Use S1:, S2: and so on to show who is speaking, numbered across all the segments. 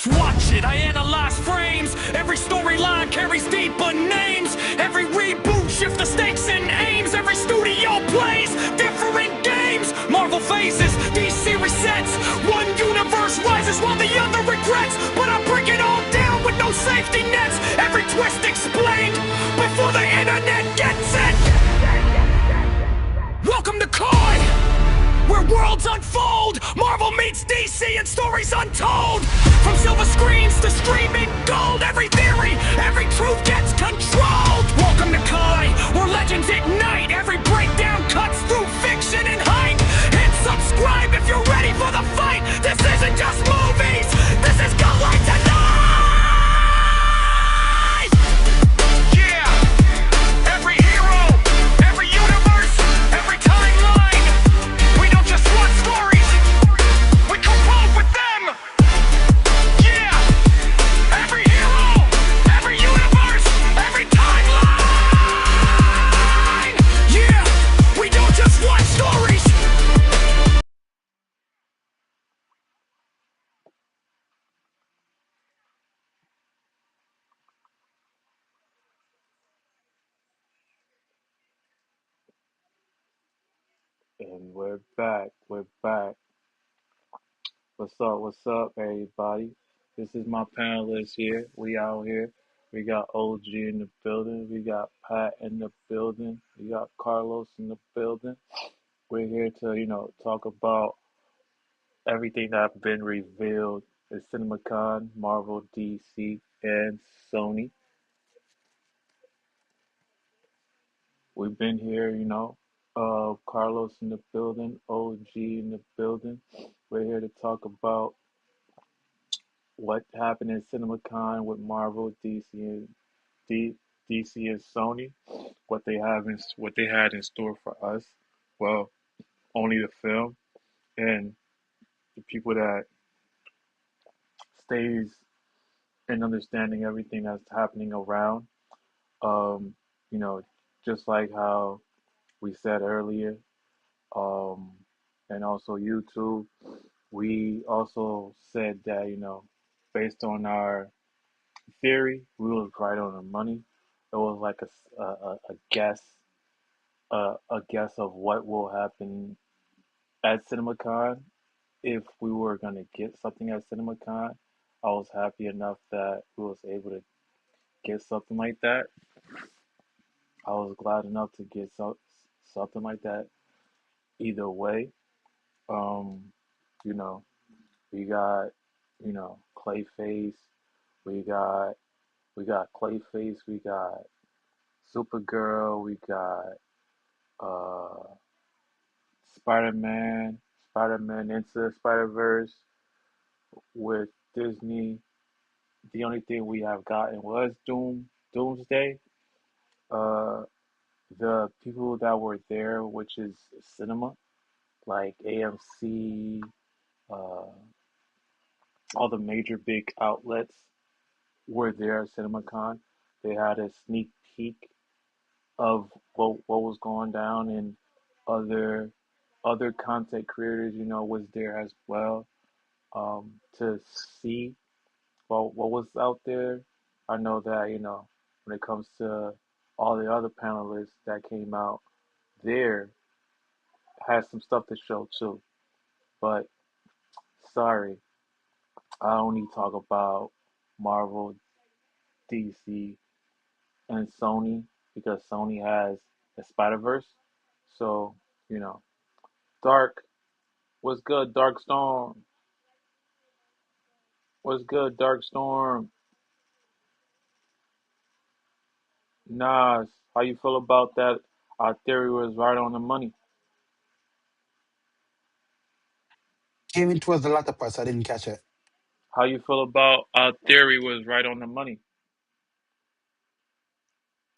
S1: Just watch it, I analyze frames. Every storyline carries deeper names. Every reboot shifts the stakes and aims. Every studio plays different games. Marvel phases, DC resets. One universe rises while the other regrets. But I break it all down with no safety nets. Every twist explained before the internet gets it. Welcome to Kai, where worlds unfold. Marvel meets DC and stories untold. From silver screens to streaming gold, every theory, every truth gets controlled. Welcome to Kai, where legends ignite. Every breakdown cuts through fiction and hype. Hit subscribe if you're ready for the fight. This isn't just movies, this is Go Light Tonight! Yeah! Every hero, every universe, every timeline. We don't just want stories, we compose with them. Yeah, every hero, every universe, every timeline. Yeah, we don't just watch stories.
S2: And we're back. We're back. What's up, everybody? This is my panelists here. We out here. We got OG in the building. We got Pat in the building. We got Carlos in the building. We're here to, talk about everything that's been revealed at CinemaCon, Marvel, DC, and Sony. We've been here, Carlos in the building, OG in the building. We're here to talk about what happened in CinemaCon with Marvel, DC and Sony, what they had in store for us. Well, only the film and the people that stays in understanding everything that's happening around. Um, you know, just like how we said earlier, um, and also YouTube, we also said that, based on our theory, we was right on the money. It was like a guess, a guess of what will happen at CinemaCon. If we were gonna get something at CinemaCon, I was happy enough that we was able to get something like that. I was glad enough to get something like that. Either way, um, you know, we got, Clayface, we got Clayface, we got Supergirl, we got uh Spider-Man, Spider-Man into Spider-Verse with Disney. The only thing we have gotten was Doomsday. Uh, the people that were there, which is cinema, like AMC, uh, all the major big outlets were there at CinemaCon. They had a sneak peek of what was going down, and other content creators, was there as well, to see what was out there. I know that, when it comes to all the other panelists that came out there, had some stuff to show too. But sorry, I only talk about Marvel, DC, and Sony because Sony has the Spider Verse. So, you know, Dark, what's good, Dark Storm? What's good, Dark Storm? Nas, how you feel about that? Our theory was right on the money.
S3: Came in towards the latter part, so I didn't catch it.
S2: How you feel about our theory was right on the money?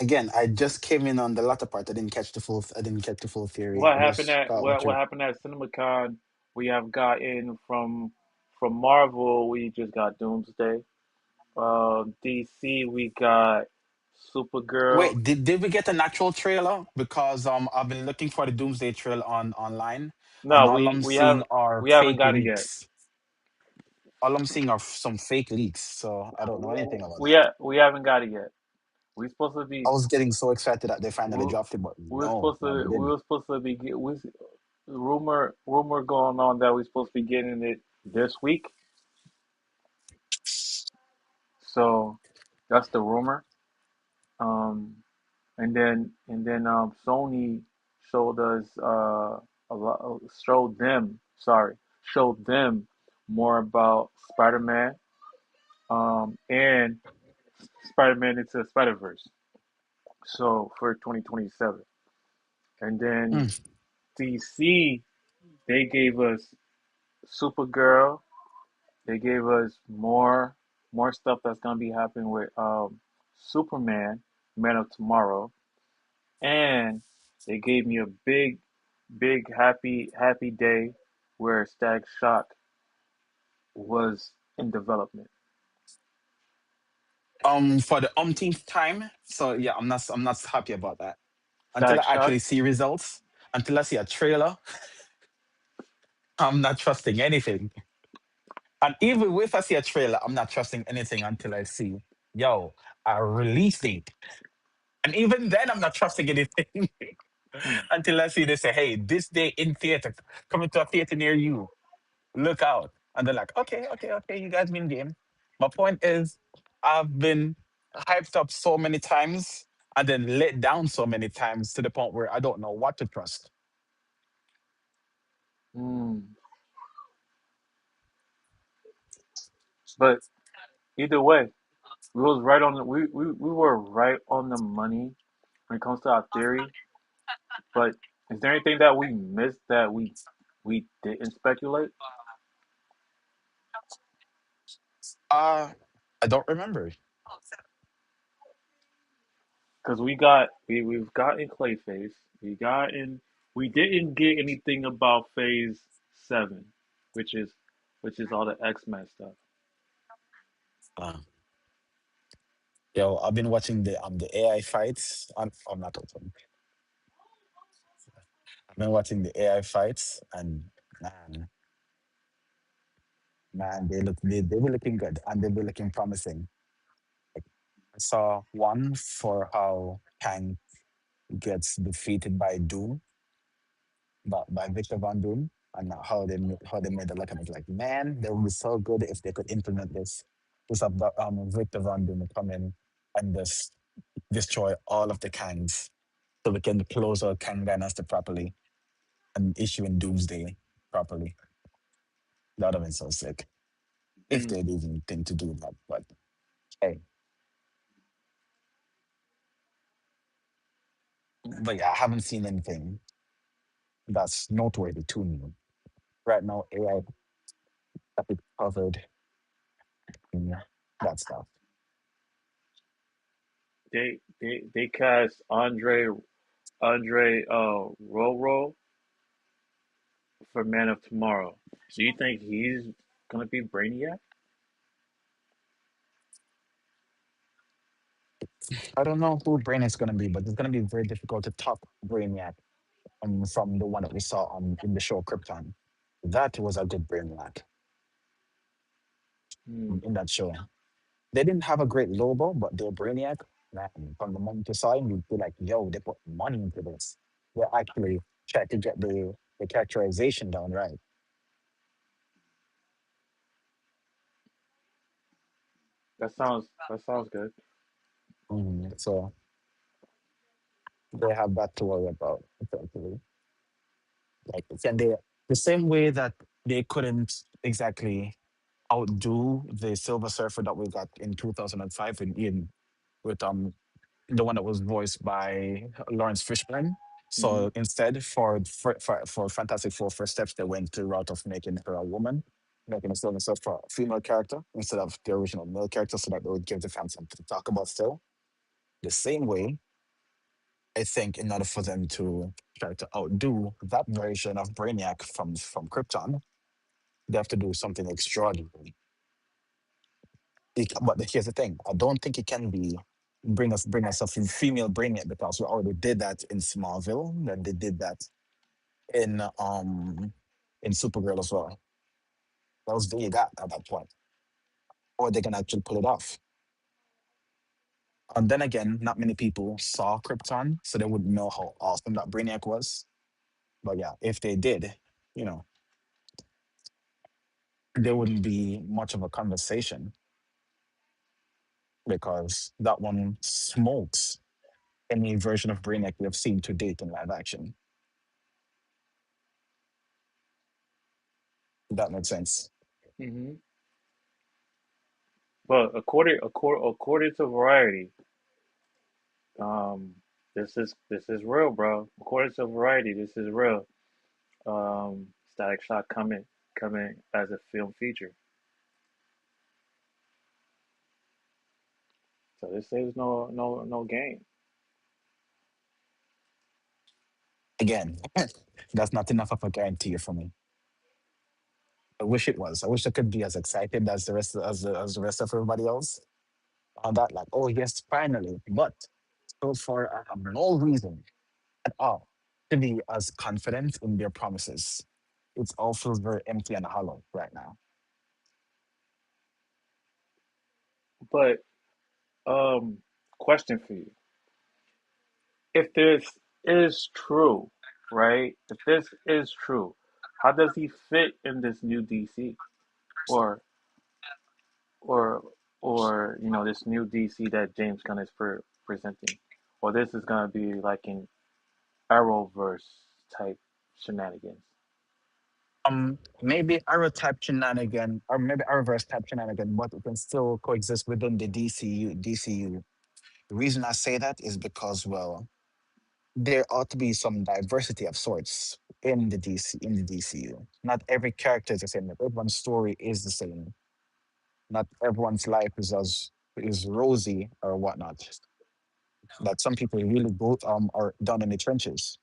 S3: Again, I just came in on the latter part. I didn't catch the full. I didn't catch the full theory.
S2: What
S3: I
S2: happened
S3: just
S2: at
S3: got what
S2: what
S3: you.
S2: happened at CinemaCon? We have gotten from Marvel. We just got Doomsday. DC. We got Supergirl.
S3: Wait, did we get an actual trailer? Because I've been looking for the Doomsday trailer on online, and
S2: No,
S3: all
S2: we
S3: I'm
S2: we
S3: seeing
S2: have
S3: are
S2: we haven't
S3: fake
S2: got it yet.
S3: leaks. All I'm seeing are some fake leaks, so I don't know anything about that.
S2: We haven't got it yet. We supposed to
S3: I
S2: be
S3: was getting so excited that they finally
S2: we
S3: dropped it, but
S2: we were
S3: no,
S2: supposed
S3: no,
S2: to
S3: they
S2: we
S3: didn't.
S2: were supposed to be get we rumor going on that we're supposed to be getting it this week. So that's the rumor. Um, and then Sony showed us a lot showed them more about Spider-Man and Spider-Man into Spider-Verse. So for 2027, and then
S3: Mm.
S2: DC they gave us Supergirl. They gave us more stuff that's gonna be happening with Superman, Man of Tomorrow, and they gave me a big happy day where Stag Shock was in development.
S3: For the umpteenth time. So yeah, I'm not happy about that. Until
S2: Stag
S3: I
S2: Shock.
S3: actually see results, until I see a trailer, I'm not trusting anything. And even if I see a trailer, I'm not trusting anything until I see, yo, a release date. And even then, I'm not trusting anything
S2: Hmm.
S3: until I see they say, hey, this day in theater, coming to a theater near you, look out. And they're like, okay, okay, okay, you guys mean game. My point is, I've been hyped up so many times and then let down so many times to the point where I don't know what to trust.
S2: Hmm. But either way, we were right on the money when it comes to our theory. But is there anything that we missed that we didn't speculate?
S3: Uh, I don't remember.
S2: Because we've gotten Clayface, we didn't get anything about Phase 7, which is all the X-Men stuff.
S3: Uh, yo, I've been watching the AI fights. I'm not open. I've been watching the AI fights, and man, man, they were looking good and they were looking promising. Like, I saw one for how Kang gets defeated by Doom, by Victor Von Doom, and how they made it look at it like, man, they would be so good if they could implement this. Just have Victor Von Doom come in and just destroy all of the Kangs, so we can close our Kang dynasty properly and issue in Doomsday properly. That would have been so sick if
S2: Mm.
S3: they'd even think to do that. But hey, but yeah, I haven't seen anything that's noteworthy to me right now. AI that it covered in that stuff.
S2: They cast Andre Roro for Man of Tomorrow. Do you think he's gonna be Brainiac?
S3: I don't know who Brain is going to be, but it's going to be very difficult to top Brainiac from the one that we saw in the show Krypton. That was a good Brainiac
S2: Hmm.
S3: in that show. They didn't have a great logo, but their Brainiac, man, from the moment you saw him, you'd be like, yo, they put money into this. They actually tried to get the characterization down right.
S2: That sounds good.
S3: So they have that to worry about, essentially. Like, can they, the same way that they couldn't exactly outdo the Silver Surfer that we got in 2005 in Ian with the one that was voiced by Lawrence Fishburne.
S2: Hmm.
S3: So instead, for Fantastic Four first steps, they went the route of making her a woman, making a Silver Surfer a female character instead of the original male character, so that they would give the fans something to talk about still. The same way, I think, in order for them to try to outdo that version of Brainiac from Krypton, they have to do something extraordinary. But here's the thing: I don't think it can be bring us a female Brainiac, because we already did that in Smallville, and they did that in in Supergirl as well. What else do you got at that point? Or they can actually pull it off. And then again, not many people saw Krypton, so they wouldn't know how awesome that Brainiac was. But yeah, if they did, you know, there wouldn't be much of a conversation because that one smokes any version of Brainiac we have seen to date in live action. If that makes sense.
S2: Hmm. But according to Variety, um, this is real, bro. According to Variety, this is real. Static Shock coming as a film feature. So this is no game.
S3: Again, that's not enough of a guarantee for me. I wish it was. I wish I could be as excited as the rest as the rest of everybody else on that. Like, oh yes, finally. But so far, I have no reason at all to be as confident in their promises. It all feels very empty and hollow right now.
S2: But um, question for you: if this is true, right? If this is true, how does he fit in this new DC or or this new DC that James Gunn is presenting, or this is gonna be like an Arrowverse type shenanigans?
S3: Maybe arrow type shenanigan, or maybe reverse type shenanigan, but it can still coexist within the DCU. DCU. The reason I say that is because, well, there ought to be some diversity of sorts in the DCU. Not every character is the same. Not everyone's story is the same. Not everyone's life is rosy or whatnot. That some people really go are down in the trenches.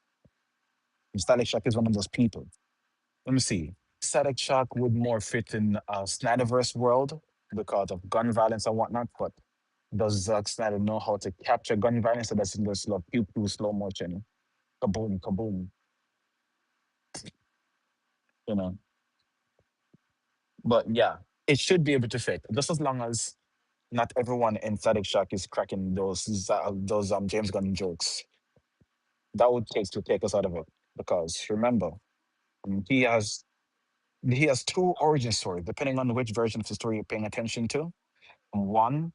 S3: Static Shock is one of those people. Let me see. Static Shock would more fit in Snyderverse world because of gun violence and whatnot. But does Zack Snyder know how to capture gun violence so that's in the slow pew pew slow motion, kaboom kaboom, you know? But yeah, it should be able to fit just as long as not everyone in Static Shock is cracking those James Gunn jokes. That would take us out of it because remember, um, he has he has two origin stories depending on which version of the story you're paying attention to. One,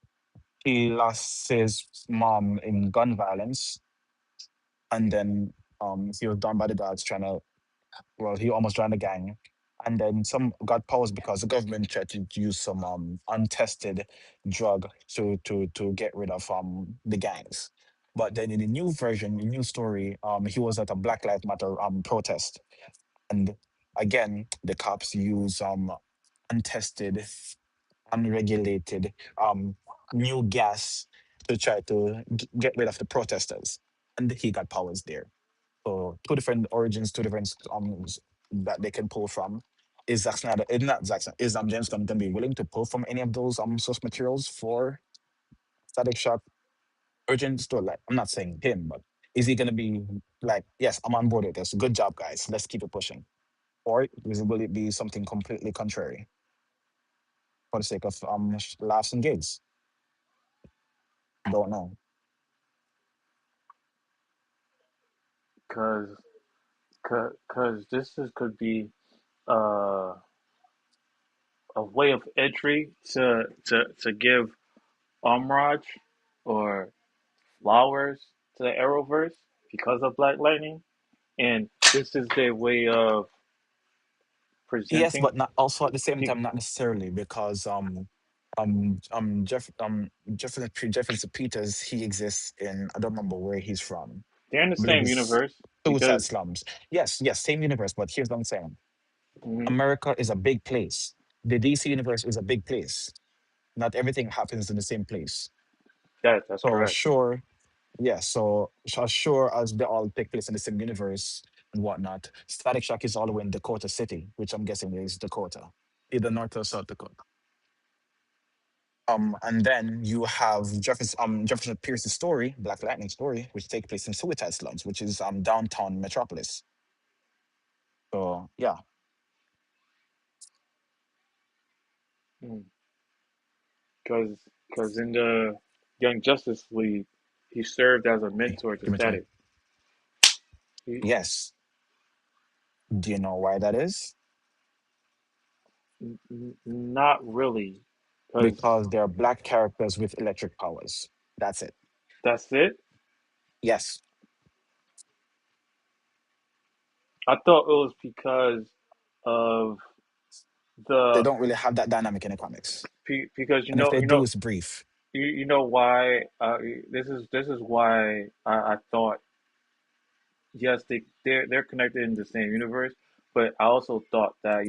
S3: he lost his mom in gun violence, and then he was done by the dogs trying to, well, he almost joined the gang. And then some got paused because the government tried to use some untested drug to get rid of the gangs. But then in the new version, the new story, he was at a Black Lives Matter protest, and again the cops use untested, unregulated new gas to try to get rid of the protesters, and he got powers there. So two different origins, two different that they can pull from. Is Zack Snyder? Is not Zack Snyder? Is James Gunn gonna be willing to pull from any of those source materials for Static Shock origin story? Like, I'm not saying him, but is he gonna be like, yes, I'm on board with this. Good job, guys. Let's keep it pushing. Or will it be something completely contrary for the sake of laughs and gigs? Don't know.
S2: Cause cause this is could be uh, a way of entry to give homage or flowers to the Arrowverse because of Black Lightning, and this is their way of
S3: Yes,
S2: presenting.
S3: but not also at the same
S2: Pe-
S3: time, not necessarily because Jefferson Peters, he exists in, I don't remember where he's from.
S2: they're in the
S3: I believe
S2: same
S3: it's
S2: universe
S3: suicide
S2: because
S3: slums. Yes, yes, same universe, but here's what I'm saying.
S2: mhm,
S3: America is a big place. The DC universe is a big place. Not everything happens in the same place.
S2: that's
S3: So
S2: correct.
S3: sure, yeah, so sure as they all take place in the same universe and whatnot, Static Shock is all the way in Dakota City, which I'm guessing is Dakota, either North or South Dakota. And then you have Jefferson Pierce's story, Black Lightning story, which takes place in Suicide Slums, which is downtown Metropolis. So yeah,
S2: Because in the Young Justice League, he served as a
S3: Hey,
S2: mentor to
S3: give it to me.
S2: Static. He,
S3: Yes. Do you know why that is?
S2: not really, because
S3: Because they're black characters with electric powers. That's it.
S2: that's it.
S3: Yes.
S2: I thought it was because of
S3: They
S2: the
S3: don't really have that dynamic in the comics.
S2: because
S3: And if they do, it's brief.
S2: you know why this is why I thought yes they're connected in the same universe, but I also thought that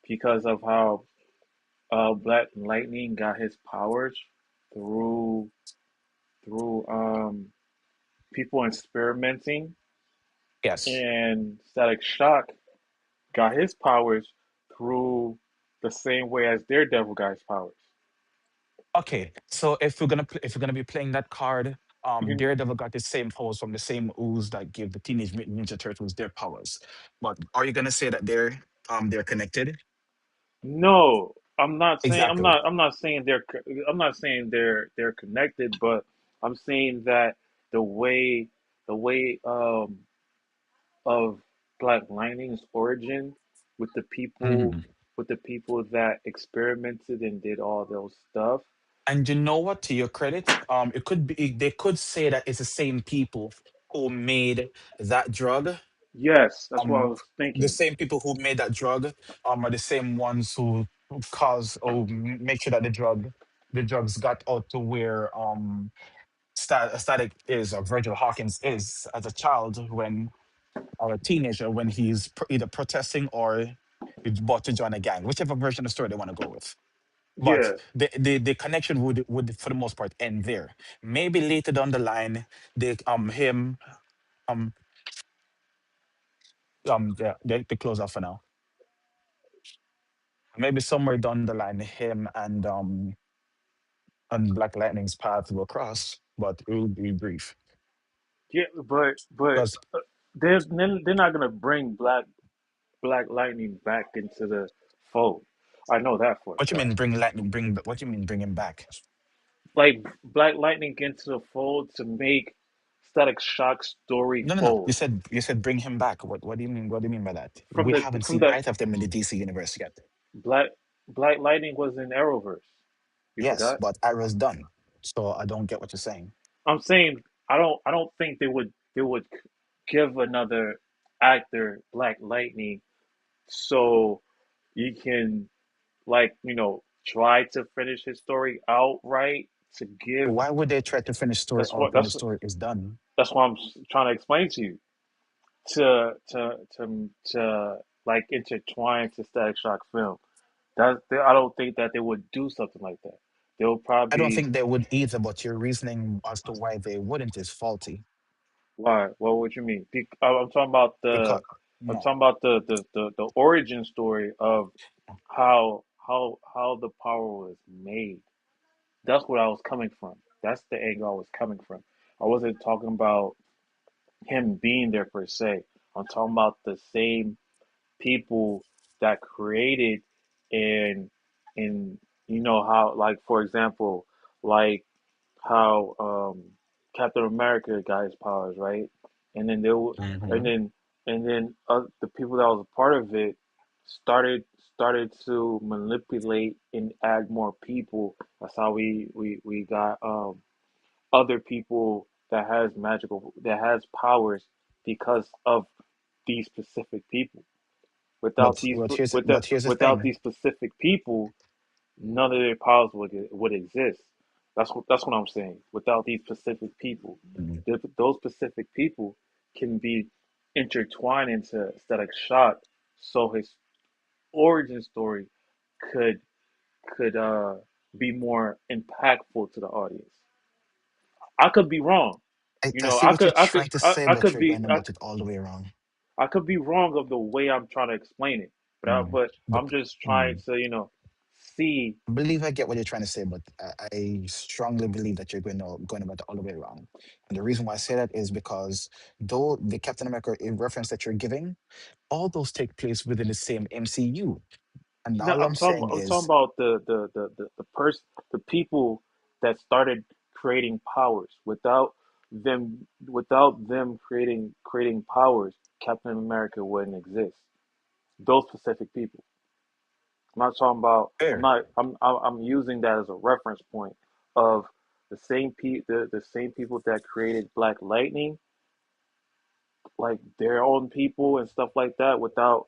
S2: because of how Black Lightning got his powers through people experimenting,
S3: Yes.
S2: and Static Shock got his powers through the same way as Daredevil got his powers.
S3: Okay. So if we're gonna be playing that card,
S2: You
S3: Daredevil got the same powers from the same ooze that gave the Teenage Mutant Ninja Turtles their powers. But are you gonna say that they're connected?
S2: No, I'm not saying
S3: Exactly.
S2: I'm not saying they're connected, but I'm saying that the way the way of Black Lightning's origin with the people
S3: Mhm.
S2: that experimented and did all those stuff.
S3: And you know what? To your credit, it could be they could say that it's the same people who made that drug.
S2: Yes, that's what I
S3: Um,
S2: was
S3: the
S2: thinking.
S3: same people who made that drug are the same ones who cause or make sure that the drugs got out to where Static is or Virgil Hawkins is as a child when or a teenager when he's either protesting or he's about to join a gang, whichever version of the story they want to go with. But
S2: Yeah,
S3: the connection would for the most part end there. Maybe later down the line, they him um yeah, they close off for now. Maybe somewhere down the line, him and Black Lightning's path will cross, but it will be brief.
S2: yeah, but
S3: Because
S2: they're not gonna bring Black Lightning back into the fold. I know that for a
S3: what you
S2: fact.
S3: mean bring Lightning bring what you mean bring him back?
S2: Like Black Lightning into the fold to make Static Shock's story
S3: No.
S2: fold
S3: You said bring him back. What do you mean? What do you mean by that?
S2: from
S3: We haven't
S2: from
S3: seen
S2: the
S3: either of them in the DC universe yet.
S2: Black Black Lightning was in Arrowverse. You
S3: Yes,
S2: forgot?
S3: but Arrow's done. So I don't get what you're saying.
S2: I'm saying I don't think they would give another actor Black Lightning so you can try to finish his story outright to give.
S3: Why would they try to finish story
S2: That's what
S3: out when the story is done?
S2: I'm trying to explain to you to like intertwine to Static Shock film. I don't think that they would do something like that. They'll
S3: I don't
S2: probably
S3: think they would either, but your reasoning as to why they wouldn't is faulty.
S2: why? What would you mean? I'm talking about
S3: Because no,
S2: the origin story of how the power was made. That's what I was coming from. That's the angle I was coming from. I wasn't talking about him being there per se. I'm talking about the same people that created and how, like, for example, like how Captain America got his powers, right? And then there were, and
S3: hmm
S2: then the people that was a part of it started to manipulate and add more people. That's how we got other people that has powers because of these specific people.
S3: but here's the
S2: Without
S3: thing.
S2: these specific people, none of their powers would exist. That's what I'm saying. Without these specific people,
S3: Mhm.
S2: those specific people can be intertwined into Static Shock, so his origin story could could be more impactful to the audience. I could be wrong.
S3: I see what you're trying to say,
S2: I
S3: but
S2: could
S3: you're
S2: be
S3: going about it all the way wrong.
S2: I could be wrong of the way I'm trying to explain it,
S3: Mm.
S2: but
S3: But
S2: I'm just trying
S3: mm,
S2: to see.
S3: I believe I get what you're trying to say, but I strongly believe that you're going about it all the way wrong. And the reason why I say that is because though the Captain America reference that you're giving, all those take place within the same MCU. And
S2: No,
S3: all I'm saying
S2: I'm talking
S3: is,
S2: about the person, the people that started creating powers without them creating powers, Captain America wouldn't exist. Those specific people. I'm not talking about. I'm
S3: fair.
S2: not. I'm using that as a reference point of the same people that created Black Lightning, like their own people and stuff like that. Without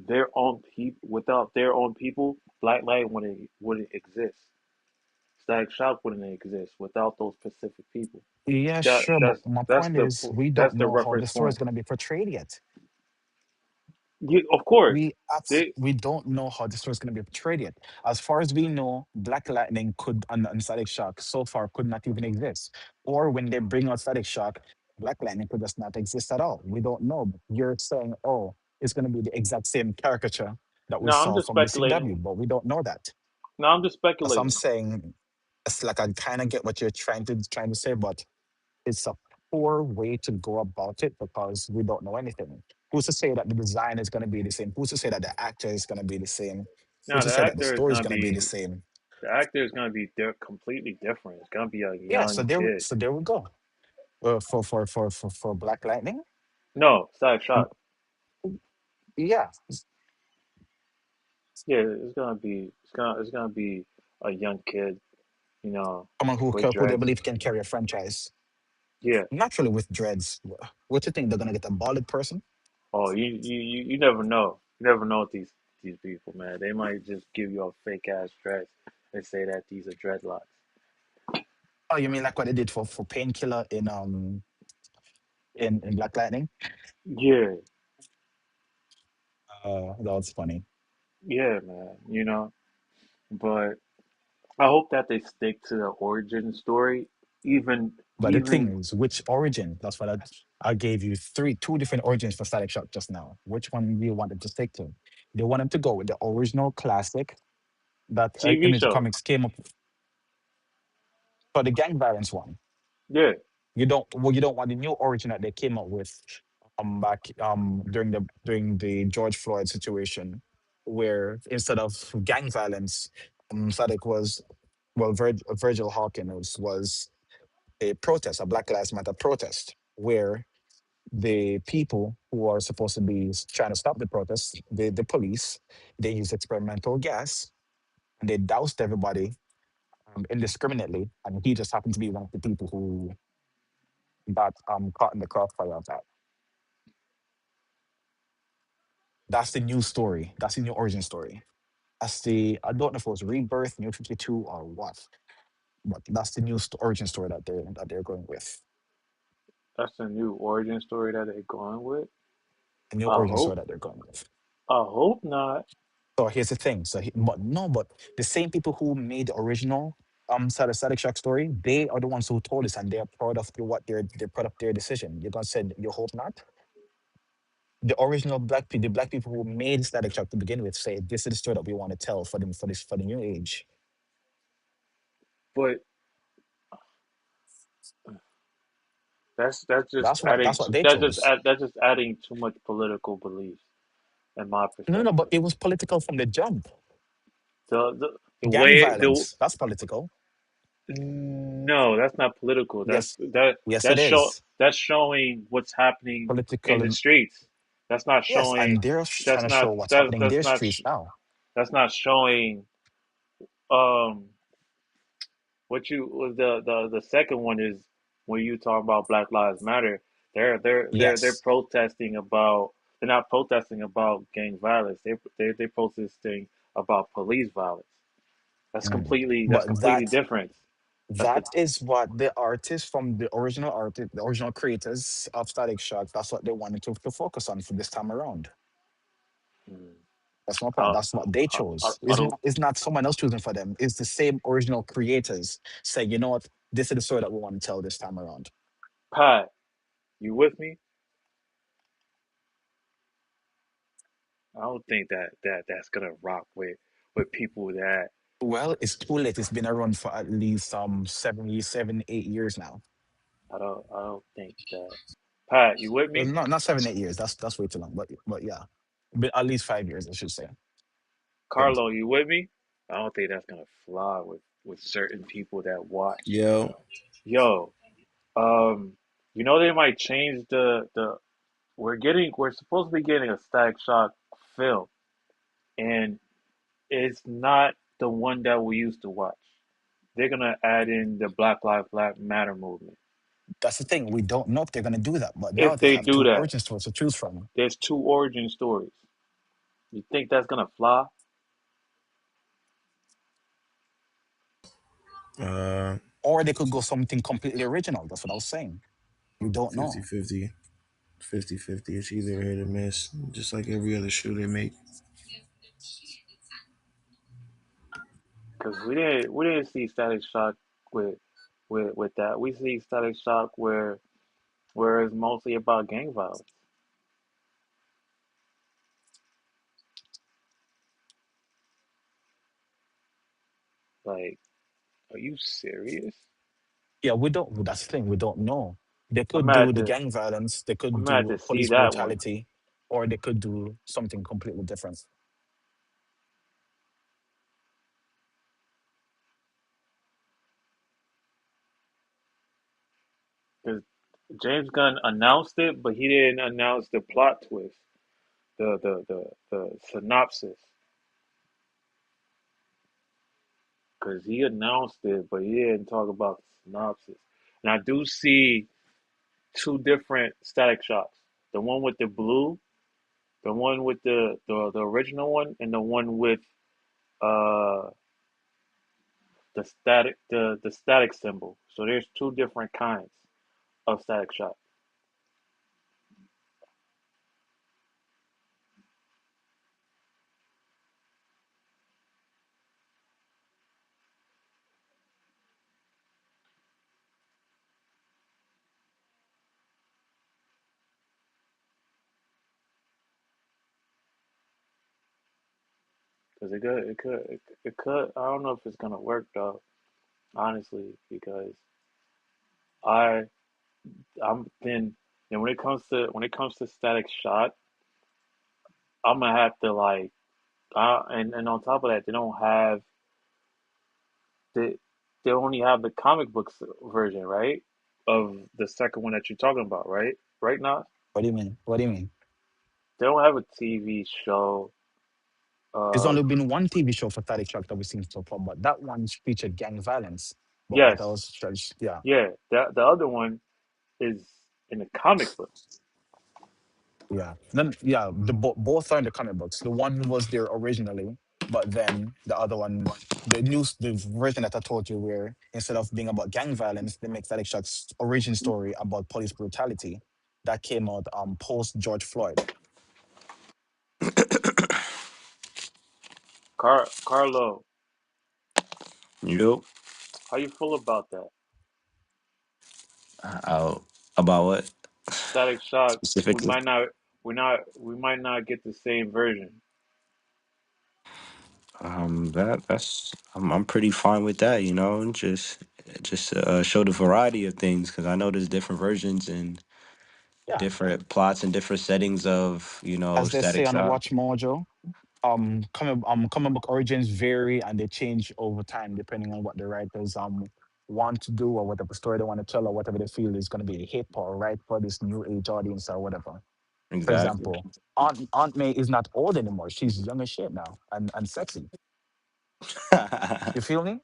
S2: their own people, Black Light wouldn't exist. Static Shock wouldn't exist without those specific people.
S3: Yeah, sure. But my
S2: That's
S3: point is, we
S2: that's
S3: don't
S2: the
S3: know how the
S2: reference
S3: story is
S2: point.
S3: going to be portrayed yet.
S2: Of course, they
S3: We don't know how the story is going to be portrayed yet. As far as we know, Black Lightning could and Static Shock so far could not even exist. Or when they bring out Static Shock, Black Lightning could just not exist at all. We don't know. But you're saying, oh, it's going to be the exact same caricature that we
S2: no. I'm
S3: saw
S2: just
S3: from the
S2: speculating.
S3: CW, but we don't know that.
S2: No, I'm just
S3: As I'm
S2: speculating.
S3: saying, it's like I kind of get what you're trying to say, but it's a poor way to go about it because we don't know anything. Who's to say that the design is going to be the same? Who's to say that the actor is going to be the same? Who's
S2: No,
S3: to say that the story is going to be the same?
S2: the actor is gonna be completely different. It's gonna be a
S3: Yeah,
S2: young kid.
S3: so there we go. For Black Lightning,
S2: No, Static
S3: mm,
S2: Shock.
S3: yeah,
S2: Yeah, it's gonna be a young kid, you know,
S3: someone
S2: with
S3: who they
S2: dreads.
S3: believe can carry a franchise
S2: Yeah.
S3: naturally with dreads. What you think they're going to get a balded person?
S2: Oh, you never know. You never know with these people, man. They might just give you a fake ass dress and say that these are dreadlocks.
S3: Oh, you mean like what they did for Painkiller in Black Lightning?
S2: Yeah,
S3: That was funny.
S2: yeah, man. But I hope that they stick to the origin story, even
S3: But the thing
S2: even
S3: is, which origin? That's what I gave you two different origins for Static Shock just now. Which one do you want them to stick to? They want them to go with the original classic that
S2: TV
S3: Image
S2: show.
S3: Comics came up for the gang violence one.
S2: Yeah,
S3: You don't want the new origin that they came up with back during the George Floyd situation, where instead of gang violence, Static was Virgil Hawkins was a protest, a Black Lives Matter protest, where the people who are supposed to be trying to stop the protests, the police, they used experimental gas and they doused everybody indiscriminately. And he just happened to be one of the people who got caught in the crossfire of that. That's the new story. That's the new origin story. I don't know if it was Rebirth, New 52, or what, but that's the new origin story that they're going with.
S2: that's a new origin story that they're going with.
S3: The new
S2: I
S3: origin story
S2: hope.
S3: that they're going with.
S2: I hope not.
S3: So here's the thing. But no, but the same people who made the original Static Shock story, they are the ones who told us, and they're proud of they're proud of their decision. You're gonna say you hope not. The original the black people who made Static Shock to begin with, say this is the story that we want to tell for them for the new age.
S2: But
S3: That's what they chose.
S2: that's just adding too much political beliefs in my
S3: No, but
S2: perspective.
S3: it was political from the jump.
S2: The
S3: Gang
S2: way the
S3: violence, that's political.
S2: No, that's not political.
S3: Yes, yes, it is
S2: That's showing what's happening in
S3: political.
S2: the streets. That's not
S3: Yes,
S2: showing.
S3: and they're trying to show what's happening in their streets now.
S2: That's not showing. Um, what you was the second one is when you talk about Black Lives Matter. They're
S3: Yes.
S2: protesting about. They're not protesting about gang violence. They're protesting about police violence.
S3: Mm.
S2: That's
S3: But
S2: completely different. That's the
S3: that is what the artists from the original the original creators of Static Shock, that's what they wanted to focus on for this time around.
S2: mm,
S3: That's my point.
S2: I,
S3: That's what they chose. It's not someone else choosing for them. It's the same original creators say, you know what, this is the story that we want to tell this time around.
S2: Pat, you with me? I don't think that's gonna rock with people that
S3: Well, it's too late. It's been around for at least 8 years now.
S2: I don't think that. Pat, you with
S3: Well,
S2: me?
S3: not 7, 8 years. That's way too long. But yeah, but at least 5 years, I should say. Good.
S2: Carlo, you with me? I don't think that's gonna fly with certain people that watch.
S4: Yo,
S2: Yo, um, they might change the. We're supposed to be getting a Static Shock film, and it's not the one that we used to watch. They're gonna add in the Black Lives Matter movement.
S3: That's the thing. We don't know if they're gonna do that, but now
S2: If
S3: they
S2: they
S3: have
S2: do
S3: two
S2: that,
S3: origin stories to choose from.
S2: there's two origin stories. You think that's gonna fly?
S4: uh,
S3: Or they could go something completely original. That's what I was saying. We don't
S4: 50
S3: know.
S4: 50, 50 50. It's either hit or miss, just like every other shoe they make.
S2: Because we didn't see Static Shock with with that. We see Static Shock where it's mostly about gang violence. Like, are you serious?
S3: Yeah, we don't. Well, that's the thing. We don't know. They
S2: I'm
S3: could
S2: gonna have
S3: do the
S2: to
S3: gang violence. They
S2: I'm
S3: could
S2: gonna have
S3: do
S2: to see
S3: police
S2: that one.
S3: brutality, or they could do something completely different.
S2: Because James Gunn announced it, but he didn't announce the plot twist, the synopsis. Because he announced it, but he didn't talk about the synopsis. And I do see two different Static Shocks. The one with the blue, the one with the original one, and the one with uh the static symbol. So there's two different kinds of Static Shock. Because it could. I don't know if it's gonna work though, honestly, because I I'm then when it comes to Static Shock, I'm gonna have to like and on top of that, they they only have the comic books version, right? Of the second one that you're talking about, right? Right now,
S3: What do you mean? What do you mean?
S2: they don't have a TV show.
S3: There's
S2: Uh,
S3: only been one TV show for Static Shock that we've seen so far, but that one featured gang violence. But what I
S2: yes,
S3: was judged, yeah,
S2: yeah. The other one is in the comic book.
S3: yeah. Then yeah, both are in the comic books. The one was there originally, but then the other one, the version that I told you, where instead of being about gang violence, they make Static Shock's origin story about police brutality. That came out post George Floyd.
S2: Carlo,
S5: You
S2: how you feel about that?
S5: out about what
S2: Static Shock. We
S5: specifically?
S2: might not. We might not get the same version.
S5: That's I'm pretty fine with that. And just show the variety of things because I know there's different versions and
S3: Yeah,
S5: different plots and different settings of
S3: as they say
S5: Static
S3: on
S5: Shock.
S3: Watch Mojo, comic book origins vary and they change over time depending on what the writers want to do or whatever story they want to tell or whatever they feel is going to be hip or right for this new age audience or whatever. For
S5: Exactly.
S3: example, Aunt May is not old anymore. She's young as shit now and sexy. You feel me?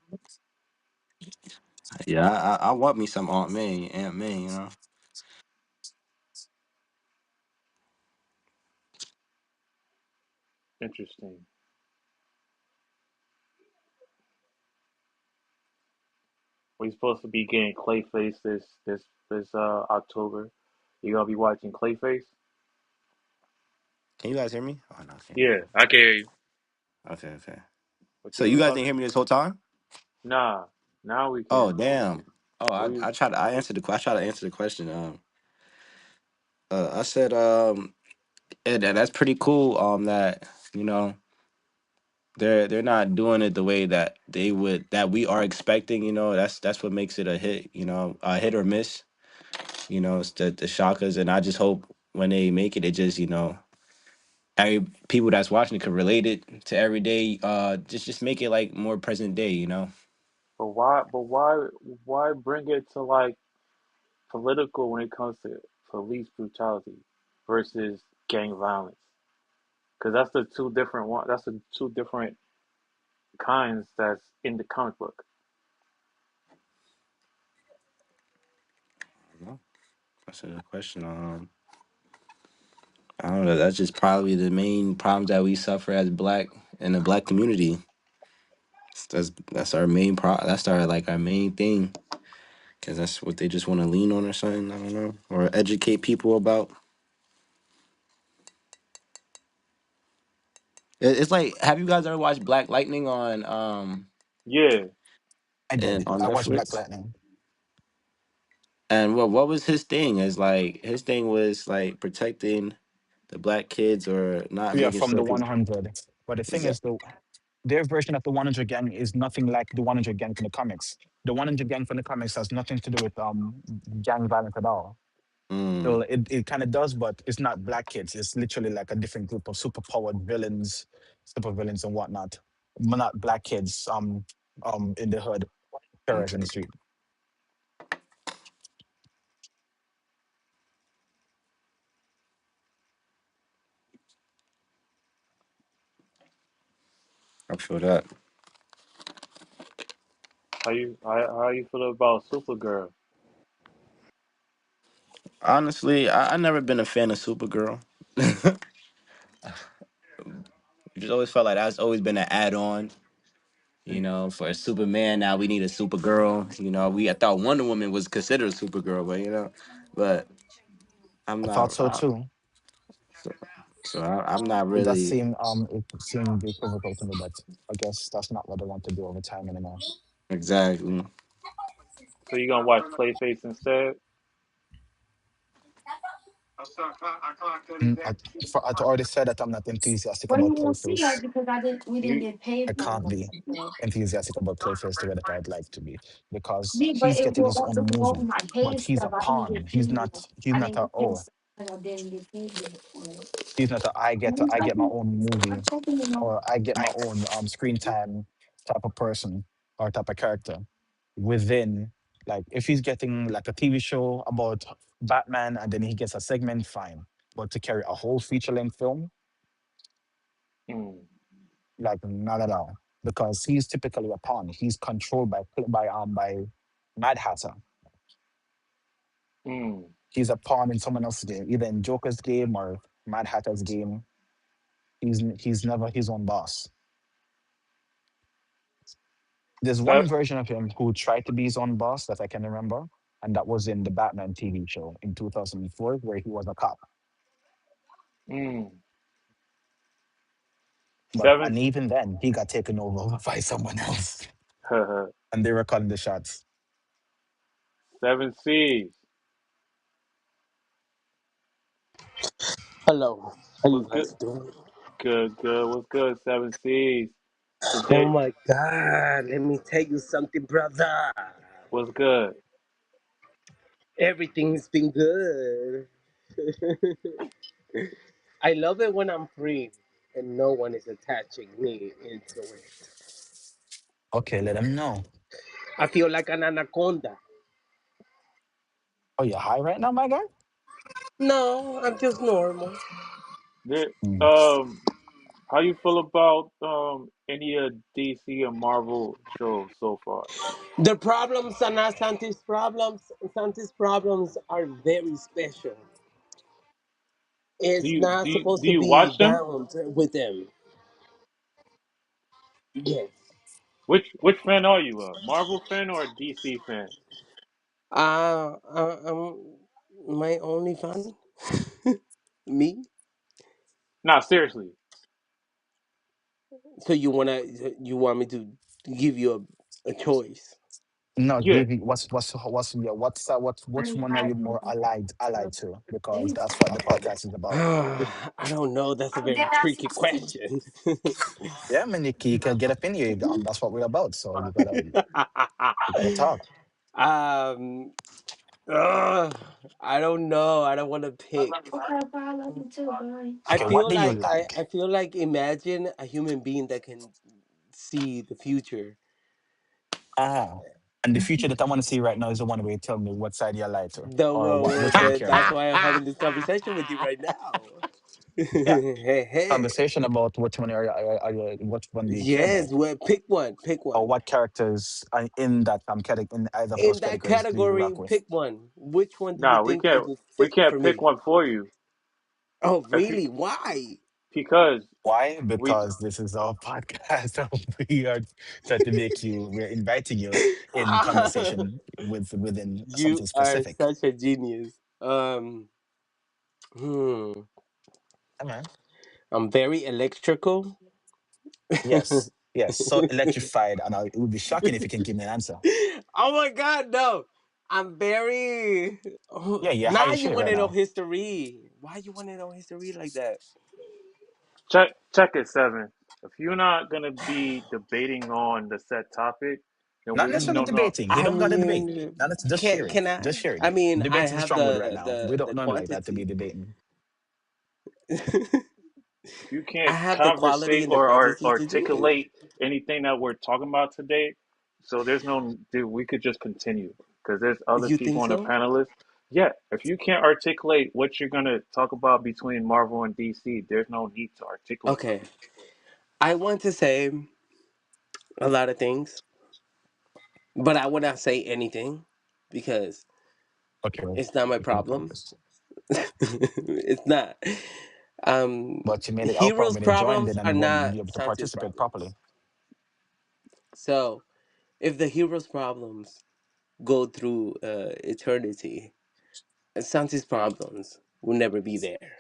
S5: Yeah, I want me some Aunt May.
S2: Interesting. We supposed to be getting Clayface this October. You gonna be watching Clayface?
S5: Can you guys hear me? Oh no, I can't hear
S2: Yeah,
S5: you.
S2: I can hear you.
S5: Okay, okay.
S2: What
S5: So
S2: you
S5: you
S2: was
S5: guys didn't
S2: talking?
S5: hear me this whole time?
S2: Nah, now we
S5: Oh
S2: can.
S5: damn. Oh,
S2: What you?
S5: I tried to answer the question. I said and that's pretty cool. That you know they're not doing it the way that we are expecting. That's what makes it a hit. A hit or miss. It's the shockers, and I just hope when they make it, it just every people that's watching it could relate it to everyday. Just make it like more present day. You know.
S2: But why bring it to like political when it comes to police brutality versus gang violence? Because that's the two different one. That's the two different kinds that's in the comic book.
S5: Well, that's a good question. I don't know. That's just probably the main problems that we suffer as black in the black community. That's our main That's our like our main thing because that's what they just want to lean on or something. I don't know, or educate people about. It's like, have you guys ever watched Black Lightning on
S2: Yeah,
S3: I
S5: and
S3: did.
S5: on
S3: I watched Black
S5: Netflix?
S3: Lightning.
S5: And what was his thing? Is like his thing was like protecting the black kids or not
S3: Yeah,
S5: making
S3: from the
S5: sure people.
S3: 100. But the thing is,
S5: Exactly.
S3: though, their version of the 100 gang is nothing like the 100 gang from the comics. The 100 gang from the comics has nothing to do with gang violence at all.
S5: Mm,
S3: So it kind of does, but it's not black kids. It's literally like a different group of superpowered villains, super villains and whatnot. But not black kids in the hood, terrorizing
S5: okay,
S3: the street.
S5: I feel that.
S2: how you feel about Supergirl?
S5: Honestly, I never been a fan of Supergirl. Just always felt like that's always been an add-on. You know, for a Superman, now we need a Supergirl. You know, I thought Wonder Woman was considered a Supergirl, but but I'm
S3: I thought
S5: not.
S3: so too.
S5: So, I'm not
S3: That
S5: really
S3: it seemed equivocal to me, but I guess that's not what they want to do over time anymore.
S5: exactly.
S2: So you gonna watch Clayface instead?
S3: Mm, I, I already said that I'm not enthusiastic
S1: What do you
S3: about
S1: want to see that?
S3: Clayface.
S1: Because we didn't
S2: You
S1: get paid
S3: I
S1: for
S3: can't be
S1: it.
S3: enthusiastic about Clayface the way that I'd like to be because
S1: Me, but
S3: he's getting his
S1: it
S3: own
S1: will
S3: movie,
S1: on my
S3: but
S1: pay
S3: he's a
S1: stub. I didn't
S3: pawn.
S1: get paid.
S3: He's
S1: I
S3: not
S1: didn't
S3: a
S1: get paid
S3: oh
S1: because I didn't get paid for it.
S3: he's not a I get my own movie
S1: I'm hoping you know.
S3: or I get my own screen time type of person or type of character within, like if he's getting like a TV show about Batman and then he gets a segment, fine. But to carry a whole feature length film,
S2: mm,
S3: like not at all. Because he's typically a pawn. He's controlled by Mad Hatter.
S2: mm,
S3: He's a pawn in someone else's game, either in Joker's game or Mad Hatter's game. He's never his own boss. There's one
S2: that
S3: version of him who tried to be his own boss that I can remember, and that was in the Batman TV show in 2004, where he was a cop.
S2: mm,
S3: But
S2: seven
S3: and even then, he got taken over by someone else,
S2: uh,
S3: and they were calling the shots.
S2: seven C's.
S6: Hello, how you
S2: What's good?
S6: guys doing?
S2: Good. What's good? Seven C's.
S6: Oh
S2: Today,
S6: my god, let me tell you something, brother.
S2: what's good?
S6: Everything's been good. I love it when I'm free and no one is attaching me into it.
S3: Okay, let him know.
S6: I feel like an anaconda.
S3: Oh, you're high right now, my guy?
S6: No, I'm just normal.
S2: There,
S3: Hmm.
S2: um, how you feel about any of DC or Marvel shows so far?
S6: The problems are not Santi's problems. Santi's problems are very special.
S2: Do
S6: It's
S2: you do
S6: not
S2: you
S6: supposed
S2: do
S6: to
S2: you
S6: be
S2: watch them?
S6: bound with them. Yes.
S2: Which fan are you, a Marvel fan or a DC fan?
S6: My only fan, me.
S2: Nah, seriously.
S6: So you want me to give you a choice?
S3: No,
S2: Yeah.
S3: give me yeah, which one are you more allied to? Because that's what the podcast is about.
S6: I don't know. That's a very tricky question.
S3: Yeah, I mean, you can get up in here. That's what we're about. So you gotta talk.
S6: um, Ugh, I don't know. I don't want to pick. I
S3: Okay, what
S6: feel
S3: do you
S6: like I
S3: like?
S6: feel like imagine a human being that can see the future.
S3: Ah, and the future that I want to see right now is the one where you tell me what side you're lighter
S6: The
S3: or
S6: one
S3: which one
S6: that's
S3: carry.
S6: why I'm having this conversation with you right now.
S3: Yeah,
S6: Hey, hey.
S3: conversation about which one which one do you care
S6: Yes,
S3: about,
S6: well, pick one. Pick
S3: or
S6: one.
S3: what characters are in that in either of those
S6: In that
S3: categories do you
S6: category,
S3: rock with?
S6: pick one. Which one do you
S2: Nah,
S6: think it would
S2: we
S6: fit for
S2: can't pick
S6: me?
S2: one for you.
S6: Oh,
S2: If you
S6: really? Why?
S2: because
S3: Why?
S2: we
S3: Because this is our podcast. So we are trying to make you. We're inviting you in conversation within
S6: You
S3: something
S6: are
S3: specific.
S6: such a genius. Hmm.
S3: Yeah, man.
S6: I'm very electrical.
S3: Yes, yes. So electrified, and it would be shocking if you can give me an answer.
S6: Oh my God, no! I'm very.
S3: Yeah, you're high
S6: Now
S3: in
S6: you
S3: shit
S6: want
S3: right
S6: to know
S3: now.
S6: history? Why you want to know history like that?
S2: check it, Seven. If you're not gonna be debating on the set topic, then
S3: Not
S2: we
S3: necessarily
S2: don't know.
S3: debating. You
S6: I
S3: don't got to debate.
S6: mean,
S3: Now let's just sharing.
S6: can I?
S3: Just
S6: I
S3: sharing.
S6: mean, I
S3: Debating is a
S6: have
S3: strong word right now. We
S6: the
S3: don't normally like that to be
S6: quantity.
S3: debating.
S2: If you
S6: I
S2: can't
S6: have the quality
S2: conversate
S6: and the
S2: or
S6: quantity to do it.
S2: articulate anything that we're talking about today, so there's no, dude, we could just continue because there's other
S6: You
S2: people
S6: think
S2: on the
S6: so?
S2: panelists. Yeah, if you can't articulate what you're gonna talk about between Marvel and DC, there's no need to articulate.
S6: Okay. I want to say a lot of things, but I would not say anything because
S3: Okay,
S6: it's not my
S3: we can
S6: problem. It's not.
S3: but you made it our
S6: Heroes'
S3: problem and joined
S6: problems
S3: in
S6: are
S3: and won't
S6: not
S3: be able to
S6: Santi's
S3: participate properly.
S6: problems. So if the heroes' problems go through eternity, Santi's problems will never be there.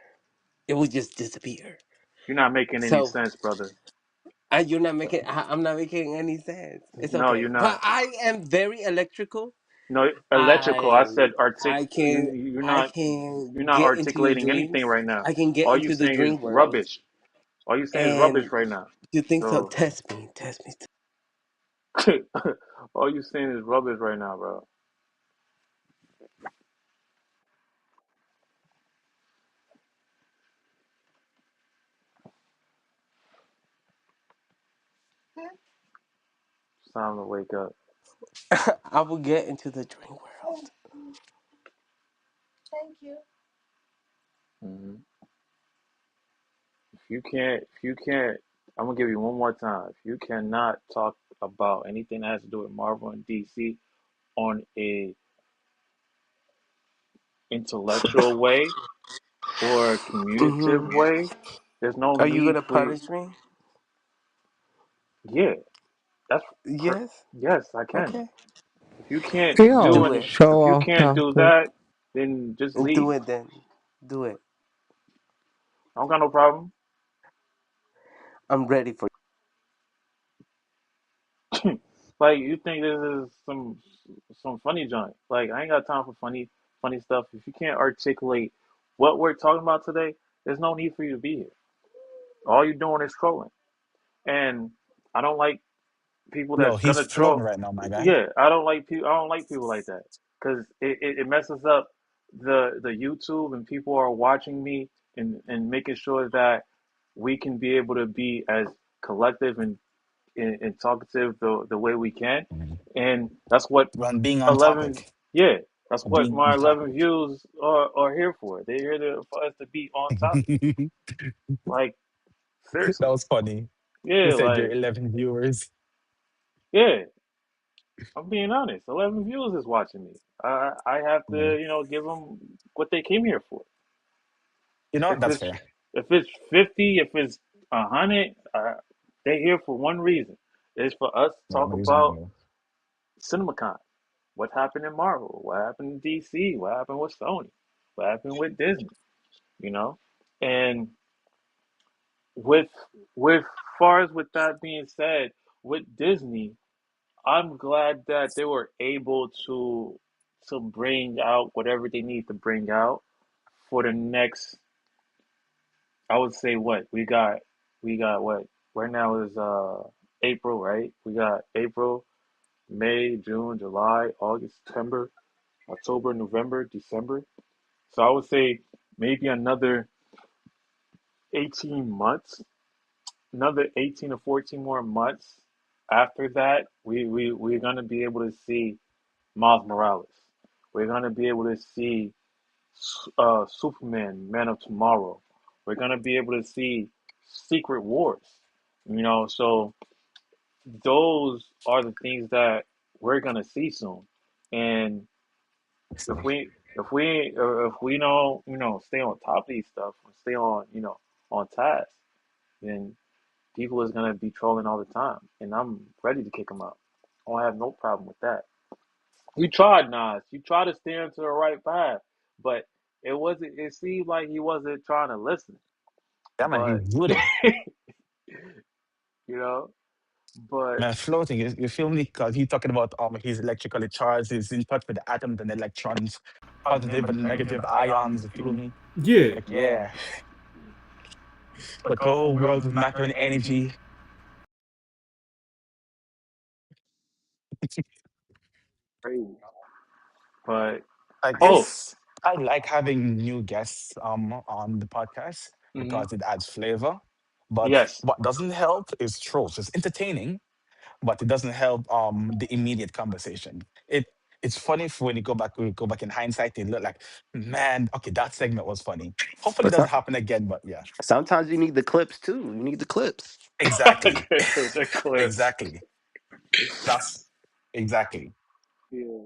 S6: It will just disappear.
S2: You're not making any
S6: So
S2: sense, brother.
S6: you're not making. I'm not making any sense. It's
S2: No, you're
S6: okay, but
S2: not.
S6: I am very electrical.
S2: No, electrical. I
S6: I
S2: said artic.
S6: I can
S2: You're
S6: I
S2: not. You're
S6: can
S2: not
S6: get into your
S2: articulating anything
S6: dreams.
S2: right now.
S6: I can get
S2: All you
S6: into the
S2: saying is
S6: dream world.
S2: rubbish. All you saying is rubbish
S6: And
S2: right now.
S6: you think so?
S2: So
S6: Test me. Test me.
S2: all you saying is rubbish right now, bro. It's time to wake up.
S6: I will get into the dream world.
S2: Hmm. If you can't, I'm gonna give you one more time. If you cannot talk about anything that has to do with Marvel and DC on a intellectual way or a communicative
S6: Hmm.
S2: way, there's no
S6: Are you
S2: need
S6: gonna
S2: for you.
S6: punish me?
S2: Yeah, that's
S6: Yes.
S2: yes, I can.
S6: Okay.
S2: If you can't do
S6: Do
S7: Yo,
S2: any,
S6: it.
S7: show
S2: if you
S7: off
S2: can't do
S7: topic.
S2: that, then just
S6: Do
S2: leave.
S6: it then. Do it.
S2: I don't got no problem.
S6: I'm ready for
S2: Like you think this is some funny joint. Like I ain't got time for funny stuff. If you can't articulate what we're talking about today, there's no need for you to be here. All you're doing is trolling. And I don't like people
S3: Yo,
S2: that's
S3: he's
S2: gonna
S3: floating
S2: troll.
S3: right now, my guy.
S2: Yeah, I don't like people. I don't like people like that because it messes up the YouTube and people are watching me and making sure that we can be able to be as collective and talkative the way we can,
S3: Mhm.
S2: and that's what
S3: When being on
S2: 11.
S3: topic,
S2: Yeah, that's what
S3: being on
S2: my 11
S3: topic.
S2: views are here for. They're here for us to be on topic.
S3: That
S2: Like seriously.
S3: was funny. He
S2: Yeah,
S3: said your
S2: like
S3: 11 viewers.
S2: yeah. I'm being honest. 11 viewers is watching me. I have
S3: Mm.
S2: to, give them what they came here for.
S3: You know,
S2: If
S3: that's
S2: it's
S3: fair.
S2: if it's 50, if it's 100, they're here for one reason. It's for us to
S3: One
S2: talk
S3: reason
S2: about
S3: only.
S2: CinemaCon. What happened in Marvel? What happened in DC? What happened with Sony? What happened with Disney? You know, and with with far as with that being said, with Disney, I'm glad that they were able to bring out whatever they need to bring out for the next. I would say what we got what right now is April, right? We got April, May, June, July, August, September. October, November, December. So I would say maybe another 18 months, another 18 to 14 more months after that, we're going to be able to see Miles Morales. We're going to be able to see Superman, Man of Tomorrow. We're going to be able to see Secret Wars. So those are the things that we're going to see soon. And if
S3: So,
S2: we don't stay on top of these stuff and stay on on task, then people is gonna be trolling all the time, and I'm ready to kick them out. I don't have no problem with that. You tried, Nas. You tried to steer into the right path, but it wasn't. It seemed like he wasn't trying to listen.
S3: yeah, man,
S2: But
S3: he's rooted.
S2: you know, but
S3: Man, floating. You feel me? Because he's talking about he's electrically charged. He's in touch with the atoms and electrons, positive and negative ions. You feel me?
S7: Yeah.
S3: Like, yeah, like oh, world of matter and energy.
S2: crazy. But
S3: Like
S2: oh,
S3: I like having new guests on the podcast
S2: mhm,
S3: because it adds flavor. But
S2: yes.
S3: what doesn't help is trolls. It's entertaining, but it doesn't help the immediate conversation. It's funny when you go back in hindsight, it look like, man, okay, that segment was funny. Hopefully it
S5: But
S3: doesn't happen again, but yeah.
S5: sometimes you need the clips too. You need the clips.
S3: Exactly.
S2: The clips.
S3: Exactly. That's exactly.
S2: Yeah,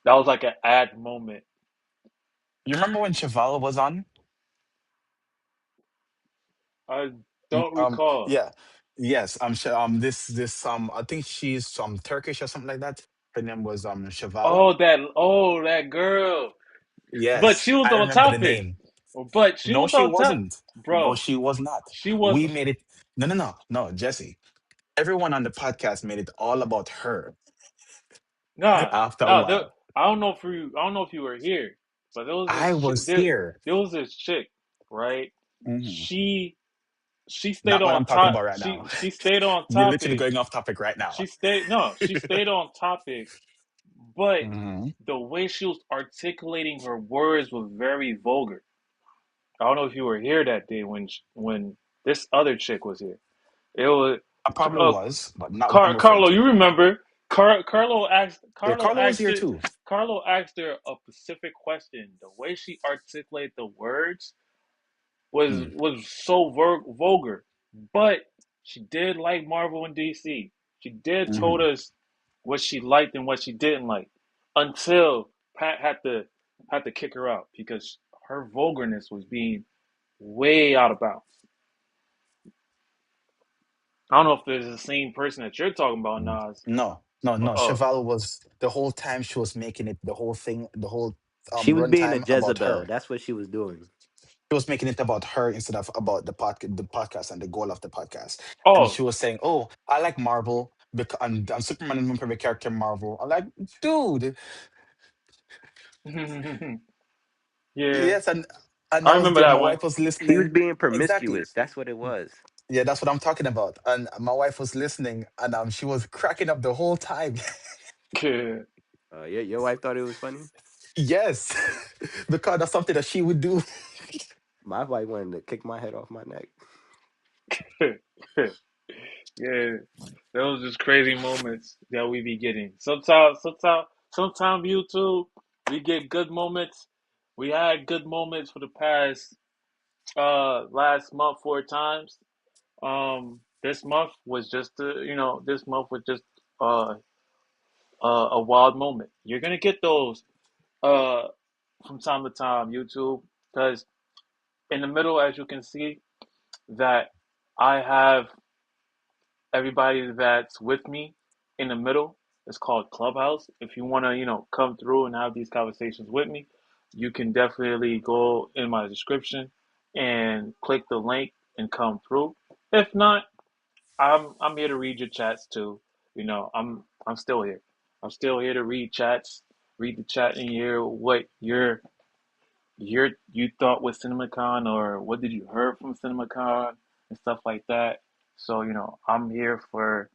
S2: that was like an ad moment.
S3: You remember when Cheval was on?
S2: I don't
S3: Um,
S2: recall.
S3: yeah, yes. I'm sure. This I think she's Turkish or something like that. Her name was Cheval.
S2: Oh, that girl. But
S3: Yes,
S2: she was
S3: I
S2: on
S3: remember the
S2: topic.
S3: name.
S2: But she
S3: No,
S2: was
S3: she
S2: on top,
S3: wasn't. No,
S2: bro.
S3: she was not.
S2: She was
S3: We made it. No, no, no, no, Jesse. Everyone on the podcast made it all about her
S2: nah,
S3: after a
S2: nah. There,
S3: while.
S2: I don't know if you were here, but
S3: I was here.
S2: there was this chick, right?
S3: Mhm.
S2: She she stayed
S3: Not what
S2: on
S3: I'm talking
S2: top.
S3: about right now.
S2: She stayed on
S3: We're literally
S2: topic.
S3: going off topic right now.
S2: She stayed no, she stayed on topic, but
S3: Hmm.
S2: the way she was articulating her words was very vulgar. I don't know if you were here that day when this other chick was here. It was
S3: I probably
S2: uh,
S3: was, but not what I'm referring
S2: Carlo.
S3: to.
S2: You remember?
S3: Yeah, Carlo was here too.
S2: Carlo asked her a specific question. The way she articulated the words
S3: Mm,
S2: was so vulgar, but she did like Marvel and DC. She did told
S3: mhm.
S2: us what she liked and what she didn't like until Pat had to kick her out because her vulgarness was being way out of bounds. I don't know if there's the same person that you're talking about,
S3: Mm.
S2: Nas.
S3: No, no, no.
S2: Oh,
S3: Cheval was the whole time she was making it the whole thing, the whole
S5: She was being a
S3: runtime about
S5: Jezebel.
S3: her.
S5: That's what she was doing.
S3: She was making it about her instead of about the podcast and the goal of the podcast. And
S2: oh,
S3: she was saying, "Oh, I like Marvel because and Superman is my favorite character in Marvel." I'm like, dude,
S2: yeah.
S3: yes, and
S2: I
S3: I was
S2: remember
S3: there.
S2: that
S3: My
S2: one.
S3: wife was
S5: She was
S3: listening.
S5: being
S3: Exactly.
S5: promiscuous. That's what it was.
S3: Yeah, that's what I'm talking about. And my wife was listening, and she was cracking up the whole time.
S2: Yeah.
S5: Your wife thought it was funny.
S3: Yes, because that's something that she would do.
S5: My wife wanted to kick my head off my neck.
S2: Yeah, those just crazy moments that we be getting. Sometimes YouTube, we get good moments. We had good moments for the past last month 4 times. This month was just this month was just uh a wild moment. You're gonna get those uh from time to time, YouTube, because in the middle, as you can see, that I have everybody that's with me in the middle. It's called Clubhouse. If you want to, come through and have these conversations with me, you can definitely go in my description and click the link and come through. If not, I'm here to read your chats too. I'm still here. I'm still here to read chats, read the chat and hear what you thought was CinemaCon or what did you heard from CinemaCon and stuff like that. So, I'm here for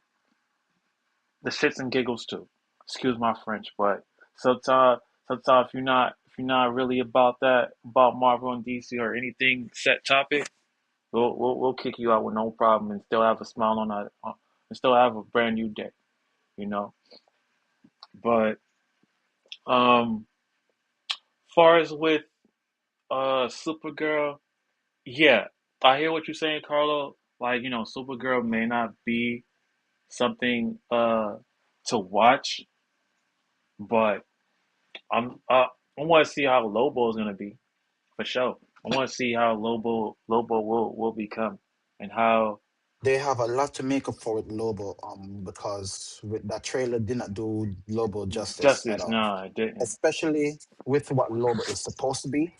S2: the shits and giggles too. Excuse my French, but sometimes if you're not really about that about Marvel and DC or anything set topic, we'll kick you out with no problem and still have a smile on our and still have a brand new day, you know. But um, far as with Supergirl, yeah, I hear what you're saying, Carlo. Like, you know, Supergirl may not be something to watch, but I want to see how Lobo is gonna be for sure. I want to see how Lobo will become and how
S3: They have a lot to make up for with Lobo, because with that trailer did not do Lobo justice at
S2: Justice.
S3: all.
S2: Nah, it didn't.
S3: Especially with what Lobo is supposed to be.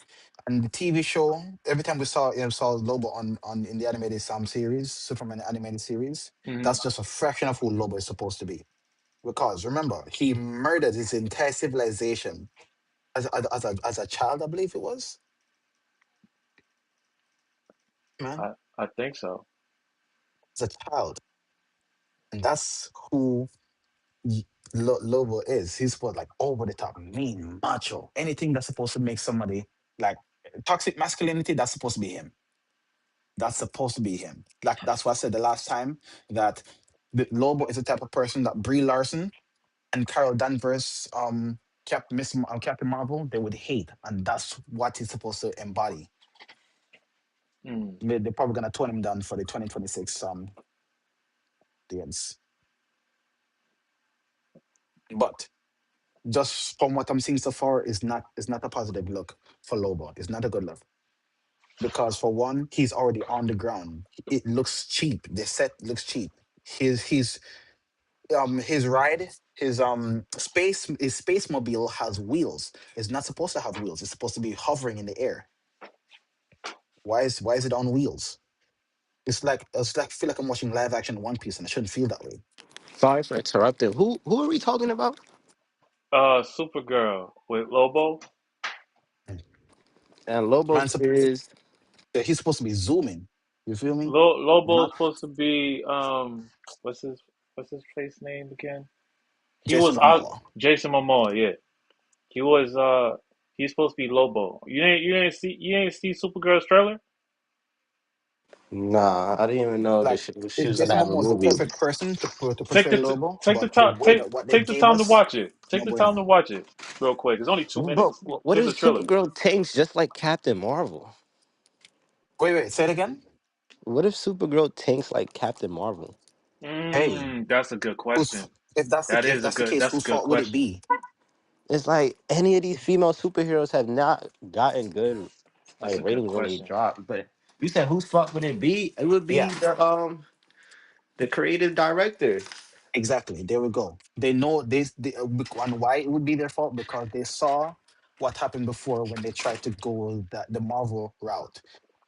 S3: And the TV show, every time we saw Lobo on in the animated series, Superman animated series,
S2: Hmm.
S3: that's just a fraction of who Lobo is supposed to be. Because remember, he murdered his entire civilization as a child, I believe it was, man,
S2: I think so.
S3: as a child. And that's who y- Lobo is. He's supposed like over the top, mean, macho, anything that's supposed to make somebody like toxic masculinity. That's supposed to be him. That's supposed to be him. Like that's what I said the last time that the Lobo is the type of person that Brie Larson and Carol Danvers, Captain Marvel, they would hate, and that's what he's supposed to embody.
S2: Mm.
S3: They're probably gonna tone him down for the 2026 dance. But just from what I'm seeing so far, is not a positive look for Lobo. It's not a good look because for one, he's already on the ground. It looks cheap. The set looks cheap. His ride, his space mobile has wheels. It's not supposed to have wheels. It's supposed to be hovering in the air. Why is it on wheels? It's like feel like I'm watching live action One Piece and I shouldn't feel that way.
S5: Sorry for interrupting. Who are we talking about?
S2: Supergirl with Lobo.
S3: Mm.
S5: And Lobo
S3: Man,
S5: is
S3: he's supposed to be zooming. You feel me?
S2: Lobo is
S3: Not
S2: supposed to be what's his what's his face name again? He
S3: Jason
S2: was out
S3: Momoa.
S2: Jason Momoa. Yeah, he was he's supposed to be Lobo. You didn't see Supergirl's trailer?
S5: nah. I didn't even know
S3: Like
S5: she
S3: if
S5: was gonna
S3: Jason
S5: have a
S3: Momoa is the
S5: movie.
S3: perfect person to
S2: Take
S3: portray
S2: the
S3: Lobo,
S2: take the
S3: but the
S2: time
S3: way that what they
S2: take the
S3: gave
S2: time to
S3: us,
S2: watch it. Take
S3: no
S2: the time to
S3: bueno.
S2: watch it real quick. It's only two
S5: But
S2: minutes.
S5: what
S2: Just
S5: if
S2: a trailer.
S5: Supergirl tanks just like Captain Marvel?
S3: Wait, say it again.
S5: What if Supergirl tanks like Captain Marvel?
S3: Hey,
S2: That's a good
S3: who's
S2: question.
S3: if that's the if that's the case,
S2: That's a
S3: whose
S2: good
S3: fault would it
S2: question.
S3: be?
S5: It's like any of these female superheroes have not gotten good
S2: That's
S5: like
S2: a good
S5: ratings when they
S2: question.
S5: drop. But you said whose fault would it be? It would be
S3: Yeah.
S5: the creative director.
S3: Exactly. There we go. They know this, and why it would be their fault because they saw what happened before when they tried to go the Marvel route.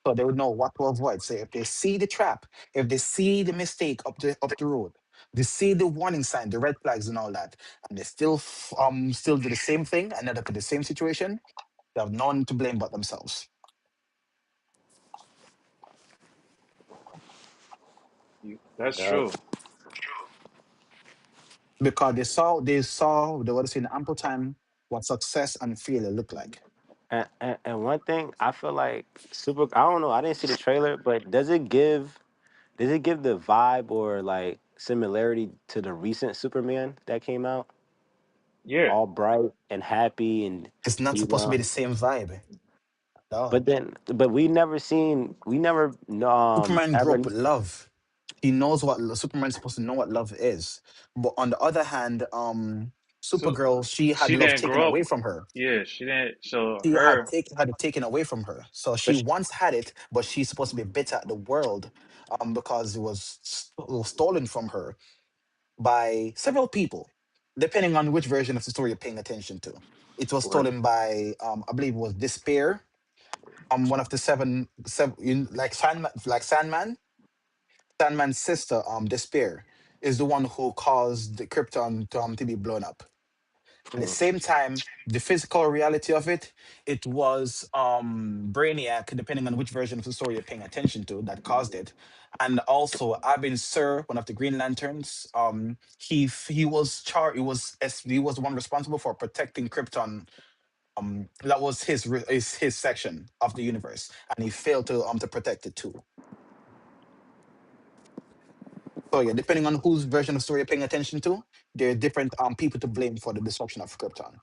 S3: So they would know what to avoid. So if they see the trap, if they see the mistake up the road, they see the warning sign, the red flags and all that, and they still do the same thing and end up in the same situation, they have no one to blame but themselves.
S2: That's
S5: Yeah.
S2: true.
S3: Because they would have seen ample time what success and failure look like.
S5: And one thing I feel like super I don't know, I didn't see the trailer, but does it give the vibe or like similarity to the recent Superman that came out?
S2: Yeah.
S5: All bright and happy and
S3: It's not
S5: you
S3: supposed to be
S5: know
S3: the same vibe. No.
S5: but we never
S3: Superman grew
S5: ever
S3: up with love. He knows Superman's supposed to know what love is. But on the other hand,
S2: So
S3: Supergirl, she had
S2: she
S3: love
S2: didn't
S3: taken
S2: grow up.
S3: away from her.
S2: Yeah, she didn't. So
S3: She
S2: her.
S3: had it taken away from her. So she
S5: but sh-
S3: once had it, but she's supposed to be bitter at the world, because it was stolen from her by several people, depending on which version of the story you're paying attention to. It was
S5: what
S3: stolen by, I believe it was Despair, one of the like Sandman. Sandman's sister, Despair, is the one who caused the Krypton to be blown up. At the same time, the physical reality of it, it was Brainiac, depending on which version of the story you're paying attention to, that caused it. And also Abin Sur, one of the Green Lanterns, he was charged. He was the one responsible for protecting Krypton. That was his section of the universe, and he failed to protect it too. So yeah, depending on whose version of story you're paying attention to, there are different people to blame for the destruction of Krypton,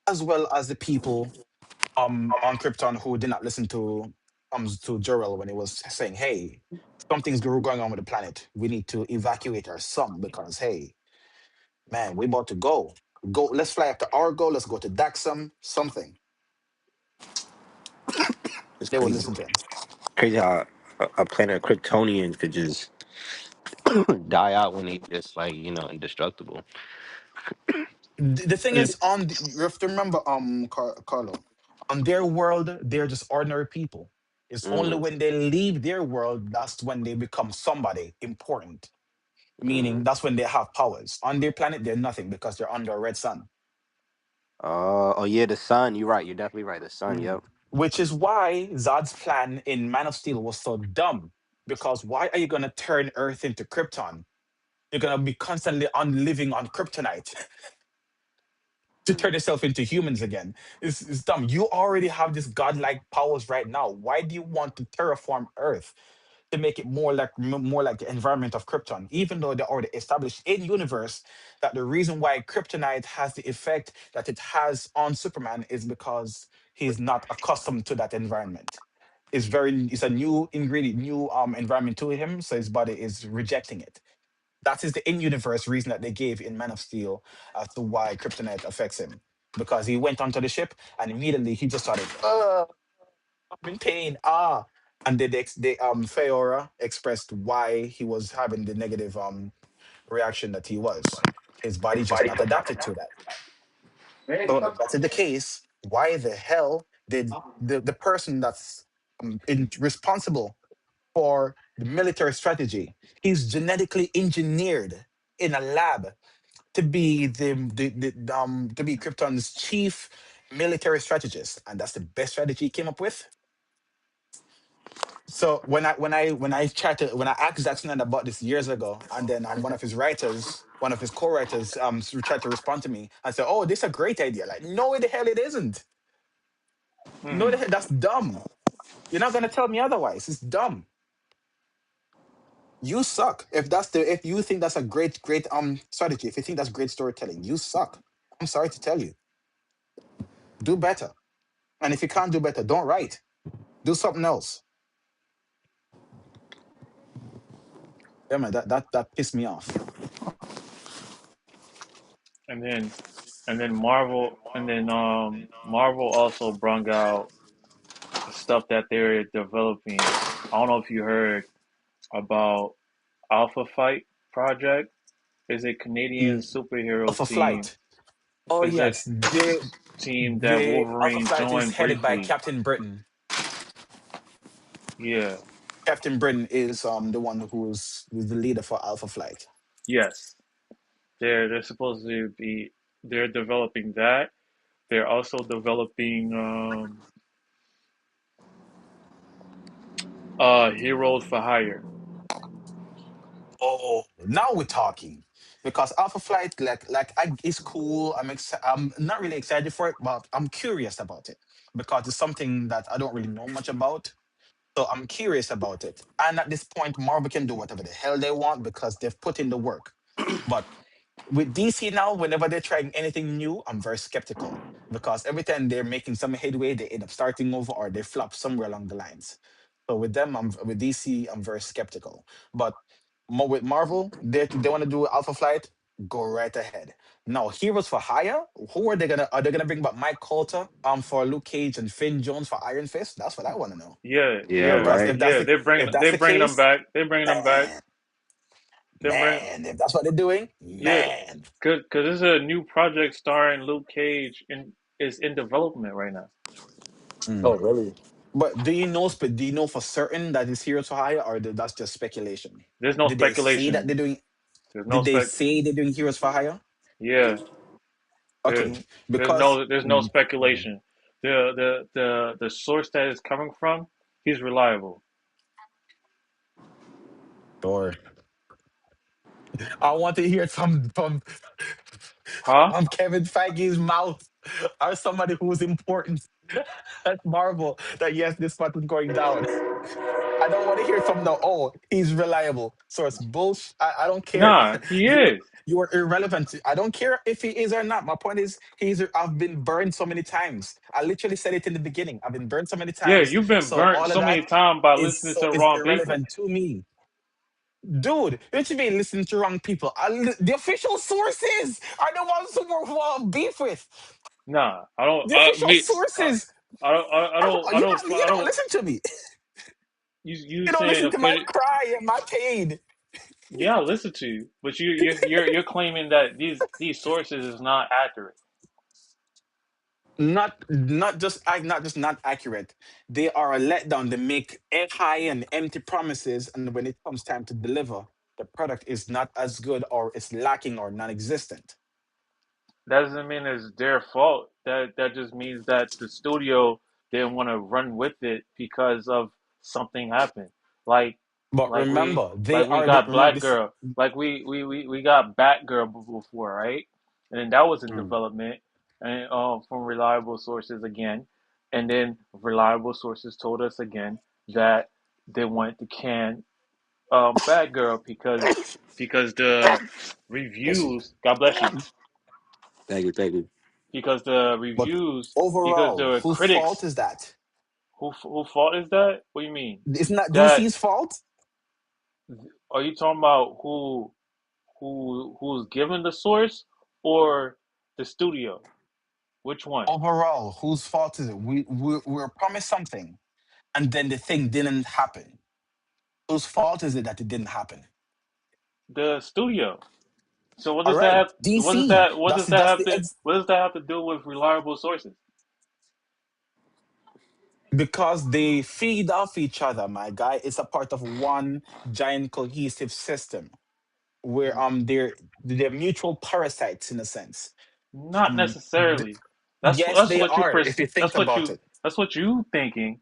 S3: as well as the people on Krypton who did not listen to Jor-El when he was saying, "Hey, something's going on with the planet. We need to evacuate our son because hey, man, we about to go. Go, let's fly up to Argo. Let's go to Daxam. Something."
S5: It's
S3: They won't
S5: crazy.
S3: listen to him.
S5: Crazy how a planet of Kryptonians could just die out when they just like indestructible.
S3: The thing is, you have to remember, Carlo, on their world, they're just ordinary people. It's only
S5: Mm,
S3: when they leave their world that's when they become somebody important. Meaning
S5: mm.
S3: that's when they have powers. On their planet, they're nothing because they're under a red sun.
S5: Oh yeah, the sun. You're right. You're definitely right. The sun.
S3: Mm.
S5: Yep.
S3: Which is why Zod's plan in Man of Steel was so dumb. Because why are you gonna turn Earth into Krypton? You're gonna be constantly on living on kryptonite to turn yourself into humans again. It's dumb. You already have this godlike powers right now. Why do you want to terraform Earth to make it more like the environment of Krypton? Even though they already established in universe that the reason why kryptonite has the effect that it has on Superman is because he's not accustomed to that environment. It's a new ingredient, new environment to him, so his body is rejecting it. That is the in-universe reason that they gave in Man of Steel as to why kryptonite affects him. Because he went onto the ship and immediately he just started, I'm in pain, ah. And Feora expressed why he was having the negative reaction that he was. His body just not adapted to that. So if that's the case, why the hell did the person that's responsible for the military strategy, he's genetically engineered in a lab to be to be Krypton's chief military strategist, and that's the best strategy he came up with. So when I asked Jackson about this years ago, and then one of his co-writers, tried to respond to me and said, "Oh, this is a great idea." Like, no, the hell it isn't. No,
S2: Hmm.
S3: that's dumb. You're not gonna tell me otherwise. It's dumb. You suck. If you think that's a great strategy, if you think that's great storytelling, you suck. I'm sorry to tell you. Do better. And if you can't do better, don't write. Do something else. Yeah, man, that pissed me off.
S2: And then Marvel also brung out stuff that they're developing. I don't know if you heard about Alpha Fight Project. Is a Canadian
S3: Mm,
S2: superhero
S3: Alpha
S2: team.
S3: Flight. Oh
S2: Is a
S3: yes,
S2: team that
S3: the Alpha
S2: Wolverine
S3: Flight is
S2: joined
S3: headed by
S2: briefly.
S3: Captain Britain.
S2: Yeah.
S3: Captain Britain is the one who's the leader for Alpha Flight.
S2: Yes. They're supposed to be. They're developing that. They're also developing Heroes for Hire.
S3: Oh, now we're talking. Because Alpha Flight, it's cool. I'm not really excited for it, but I'm curious about it because it's something that I don't really know much about. So I'm curious about it. And at this point, Marvel can do whatever the hell they want because they've put in the work. But with DC now, whenever they're trying anything new, I'm very skeptical because every time they're making some headway, they end up starting over or they flop somewhere along the lines. So with DC, I'm very skeptical. But with Marvel, they want to do Alpha Flight, go right ahead. Now, Heroes for Hire, who are they gonna bring back Mike Coulter for Luke Cage and Finn Jones for Iron Fist? That's what I want to know.
S2: Yeah,
S5: Yeah.
S2: yeah,
S3: Because
S5: Right.
S2: yeah.
S3: if that's
S2: They're
S3: the
S2: bringing them
S3: case,
S2: back. They're bringing them back.
S3: man,
S2: They're bring
S3: if that's what they're doing,
S2: yeah,
S3: man.
S2: cause this is a new project starring Luke Cage and is in development right now.
S3: Mm.
S5: Oh really?
S3: But do you know for certain that it's Heroes for Hire, or that's just speculation?
S2: There's no
S3: Did they say that
S2: speculation.
S3: they're doing?
S2: There's no
S3: Did they
S2: spec.
S3: say they're doing Heroes for Hire?
S2: Yeah, There's
S3: Okay, because
S2: there's no speculation. The source that is coming from, he's reliable.
S3: or I want to hear
S2: Huh?
S3: from Kevin Feige's mouth or somebody who's important at Marvel that yes, this spot is going down. I don't want to hear from no. Oh, he's reliable. So it's bullshit. I don't care.
S2: Nah, he
S3: You
S2: is.
S3: you are irrelevant. I don't care if he is or not. My point is, he's. I've been burned so many times. I literally said it in the beginning. I've been burned so many
S2: Yeah,
S3: times.
S2: you've been
S3: So
S2: burnt
S3: all of
S2: so many
S3: that
S2: times by
S3: is
S2: listening to
S3: so
S2: the
S3: is
S2: wrong people.
S3: irrelevant to me. Dude, don't you mean listening to wrong people? The official sources are the ones who are beef with.
S2: Nah, I don't.
S3: The official
S2: Me,
S3: sources.
S2: I
S3: You don't
S2: don't.
S3: listen to me.
S2: You
S3: You don't
S2: saying
S3: listen to my
S2: official?
S3: cry and my pain.
S2: Yeah, I listen to you, but you're claiming that these sources is not accurate.
S3: Not just not accurate. They are a letdown. They make high and empty promises, and when it comes time to deliver, the product is not as good or it's lacking or non-existent.
S2: That doesn't mean it's their fault. That just means that the studio didn't want to run with it because of something happened. Like
S3: But
S2: like we
S3: remember, they
S2: we
S3: are the
S2: got
S3: remember
S2: Black
S3: this.
S2: Girl. Like we got Batgirl before, right? And then that was in
S3: Mm.
S2: development, and from reliable sources again, and then reliable sources told us again that they wanted to can Batgirl because the
S3: Bless you.
S2: reviews. God bless you,
S5: Thank you, thank you.
S2: because the
S3: But
S2: reviews, because
S3: overall,
S2: the
S3: whose fault
S2: critics,
S3: is that?
S2: who fault is that? What do you mean?
S3: It's not
S2: That
S3: DC's fault.
S2: are you talking about who's given the source or the studio? Which one?
S3: Overall, whose fault is it? We were promised something, and then the thing didn't happen. Whose fault is it that it didn't happen?
S2: The studio. So what
S3: All
S2: does that
S3: right,
S2: have?
S3: DC. That's the
S2: What does that have to do with reliable sources?
S3: because they feed off each other, my guy. It's a part of one giant cohesive system where they're mutual parasites in a sense.
S2: Not
S3: Um, th-
S2: necessarily.
S3: yes, they are. If you think about it.
S2: That's what you thinking.